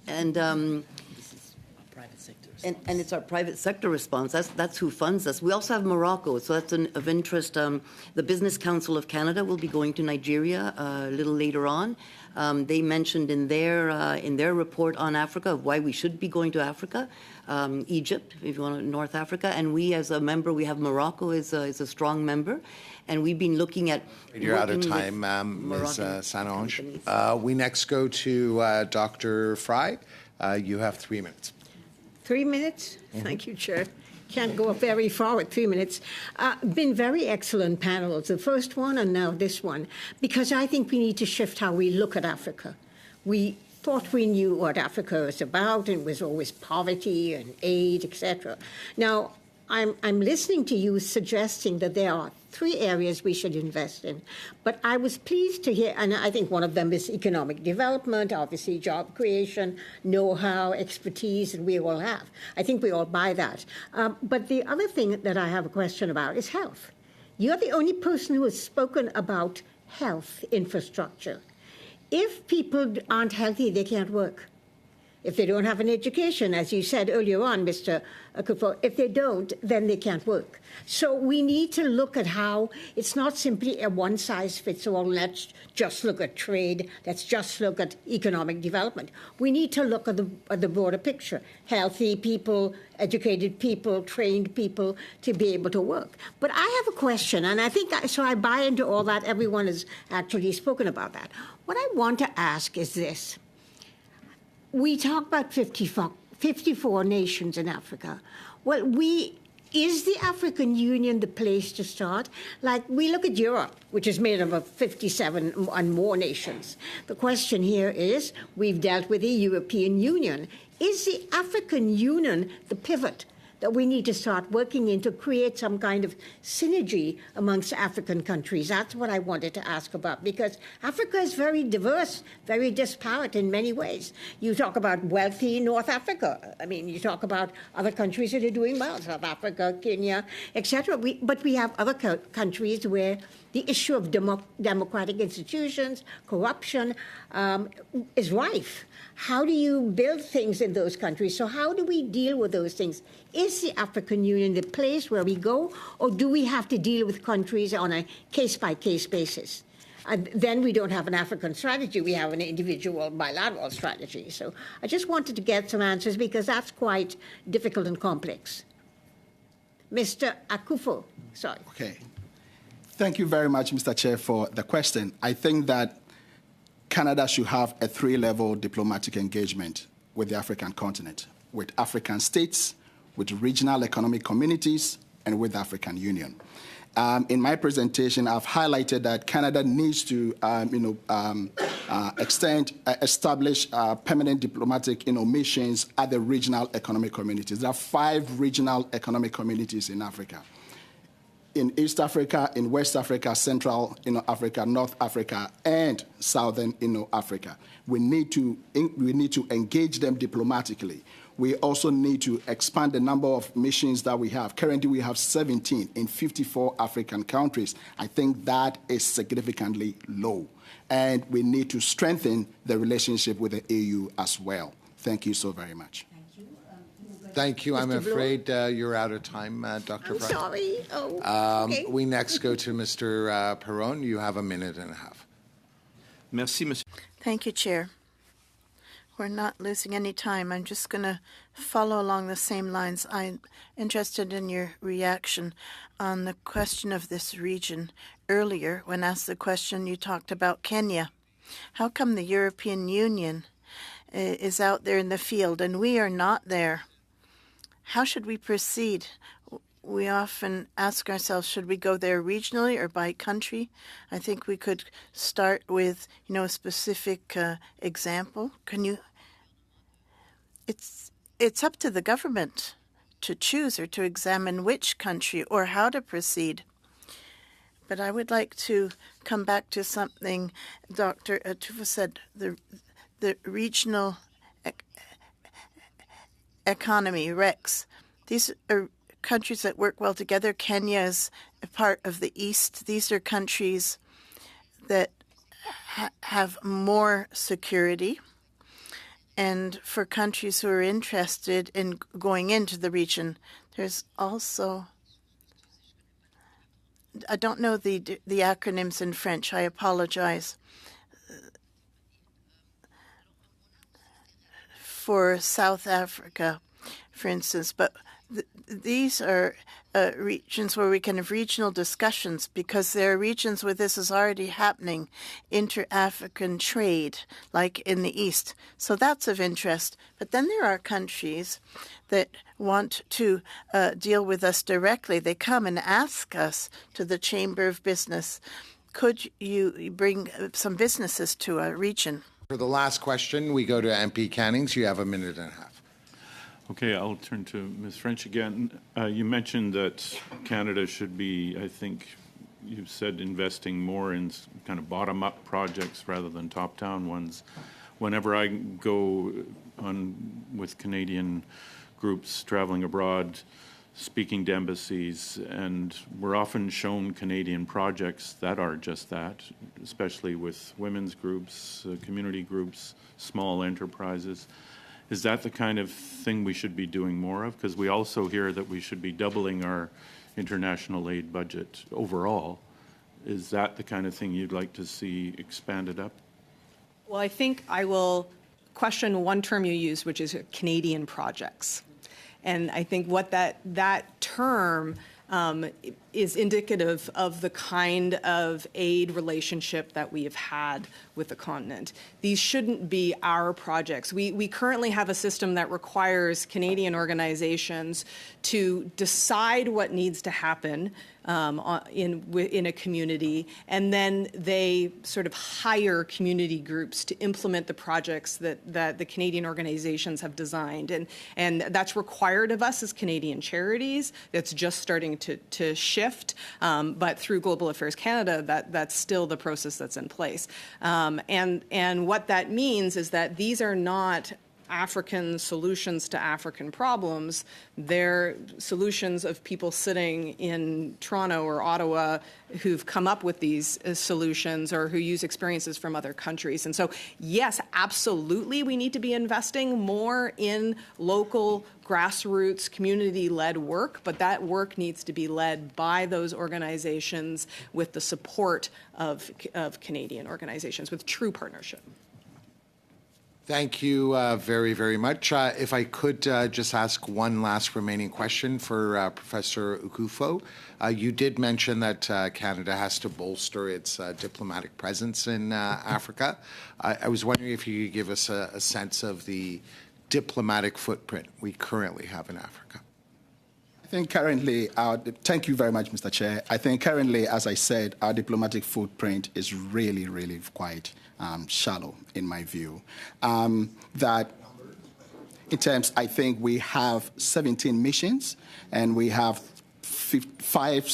This is our private sector response. And it's our private sector response. That's who funds us. We also have Morocco, so that's of interest. The Business Council of Canada will be going to Nigeria a little later on. They mentioned in their report on Africa of why we should be going to Africa, Egypt, if you want, North Africa, and we as a member, we have Morocco is a strong member, and we've been looking at. You're out of time, Ms. Sanange. We next go to Dr. Fry. You have 3 minutes. 3 minutes? Mm-hmm. Thank you, Chair. Can't go very far with 3 minutes. Been very excellent panels, the first one and now this one, because I think we need to shift how we look at Africa. We thought we knew what Africa was about, and it was always poverty and aid, etc. Now, I'm listening to you suggesting that there are 3 areas we should invest in. But I was pleased to hear, and I think one of them is economic development, obviously job creation, know-how, expertise, and we all have. I think we all buy that. But the other thing that I have a question about is health. You're the only person who has spoken about health infrastructure. If people aren't healthy, they can't work. If they don't have an education, as you said earlier on, Mr. Akufo, if they don't, then they can't work. So we need to look at how it's not simply a one-size-fits-all, let's just look at trade, let's just look at economic development. We need to look at the broader picture, healthy people, educated people, trained people to be able to work. But I have a question, and I think, so I buy into all that. Everyone has actually spoken about that. What I want to ask is this. We talk about 54 nations in Africa. Well, is the African Union the place to start? Like, we look at Europe, which is made up of 57 and more nations. The question here is, we've dealt with the European Union. Is the African Union the pivot that we need to start working in to create some kind of synergy amongst African countries? That's what I wanted to ask about, because Africa is very diverse, very disparate in many ways. You talk about wealthy North Africa. I mean, you talk about other countries that are doing well, South Africa, Kenya, etc. But we have other countries where the issue of democratic institutions, corruption, is rife. How do you build things in those countries? So how do we deal with those things? Is the African Union the place where we go, or do we have to deal with countries on a case-by-case basis? Then we don't have an African strategy. We have an individual bilateral strategy. So I just wanted to get some answers, because that's quite difficult and complex. Mr. Akufo, sorry. Okay. Thank you very much, Mr. Chair, for the question. I think that Canada should have a 3-level diplomatic engagement with the African continent, with African states, with regional economic communities, and with the African Union. In my presentation, I've highlighted that Canada needs to, establish permanent diplomatic missions at the regional economic communities. There are 5 regional economic communities in Africa. in East Africa, in West Africa, Central Africa, North Africa, and Southern Africa. We need to engage them diplomatically. We also need to expand the number of missions that we have. Currently, we have 17 in 54 African countries. I think that is significantly low. And we need to strengthen the relationship with the AU as well. Thank you so very much. Thank you. I'm afraid you're out of time, Dr. I'm French. sorry. Okay. We next go to Mr. Perron. You have a minute and a half. Merci, Monsieur. Thank you, Chair. We're not losing any time. I'm just going to follow along the same lines. I'm interested in your reaction on the question of this region. Earlier, when asked the question, you talked about Kenya. How come the European Union is out there in the field and we are not there? How should we proceed? We often ask ourselves, should we go there regionally or by country? I think we could start with, a specific example. It's up to the government to choose or to examine which country or how to proceed. But I would like to come back to something Dr. Tufa said, the regional economy, REX. These are countries that work well together. Kenya is a part of the East. These are countries that have more security. And for countries who are interested in going into the region, there's also, I don't know the acronyms in French, I apologize. For South Africa, for instance, but these are regions where we can have regional discussions because there are regions where this is already happening, inter-African trade, like in the East. So that's of interest. But then there are countries that want to deal with us directly. They come and ask us to the Chamber of Business, could you bring some businesses to a region? For the last question, we go to MP Cannings. You have a minute and a half. Okay, I'll turn to Ms. French again. You mentioned that Canada should be, I think you said, investing more in kind of bottom-up projects rather than top-down ones. Whenever I go on with Canadian groups traveling abroad, speaking to embassies, and we're often shown Canadian projects that are just that, especially with women's groups, community groups, small enterprises. Is that the kind of thing we should be doing more of? Because we also hear that we should be doubling our international aid budget overall. Is that the kind of thing you'd like to see expanded up? Well, I think I will question one term you used, which is Canadian projects. And I think what that term is indicative of the kind of aid relationship that we have had with the continent. These shouldn't be our projects. We currently have a system that requires Canadian organizations to decide what needs to happen in a community, and then they sort of hire community groups to implement the projects that the Canadian organizations have designed. And that's required of us as Canadian charities. That's just starting to shift, but through Global Affairs Canada, that's still the process that's in place. And what that means is that these are not African solutions to African problems. They're solutions of people sitting in Toronto or Ottawa who've come up with these solutions or who use experiences from other countries. And so, yes, absolutely, we need to be investing more in local grassroots, community-led work, but that work needs to be led by those organizations with the support of Canadian organizations, with true partnership. Thank you very, very much. If I could just ask one last remaining question for Professor Ukufo. You did mention that Canada has to bolster its diplomatic presence in Africa. I was wondering if you could give us a sense of the diplomatic footprint we currently have in Africa. I think currently, thank you very much, Mr. Chair. I think currently, as I said, our diplomatic footprint is really, really quite shallow, in my view. That in terms, I think we have 17 missions, and we have 5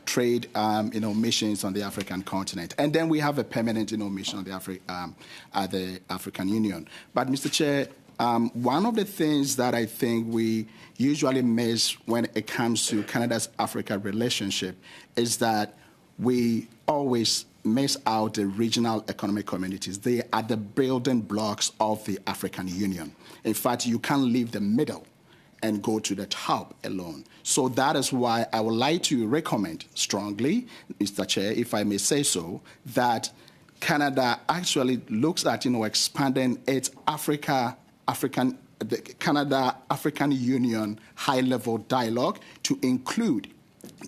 trade, missions on the African continent. And then we have a permanent, mission on the African Union. But, Mr. Chair, one of the things that I think we usually miss when it comes to Canada's Africa relationship is that we always miss out the regional economic communities. They are the building blocks of the African Union. In fact, you can't leave the middle and go to the top alone. So that is why I would like to recommend strongly, Mr. Chair, if I may say so, that Canada actually looks at, expanding its Canada-African Union high-level dialogue to include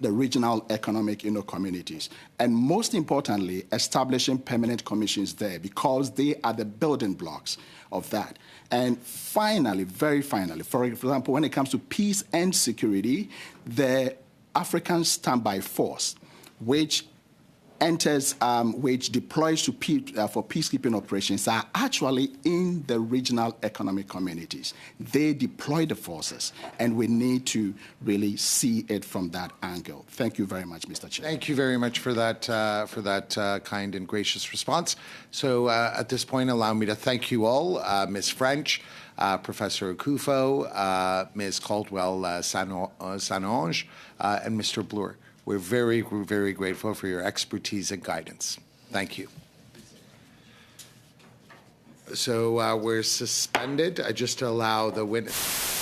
the regional economic communities. And most importantly, establishing permanent commissions there because they are the building blocks of that. And finally, very finally, for example, when it comes to peace and security, the African Standby Force, which deploys for peacekeeping operations, are actually in the regional economic communities. They deploy the forces, and we need to really see it from that angle. Thank you very much, Mr. Chair. Thank you very much for that kind and gracious response. So at this point, allow me to thank you all, Ms. French, Professor Akufo, Ms. Caldwell-Sanonge, and Mr. Bloor. We're very, very grateful for your expertise and guidance. Thank you. So we're suspended just to allow the witness.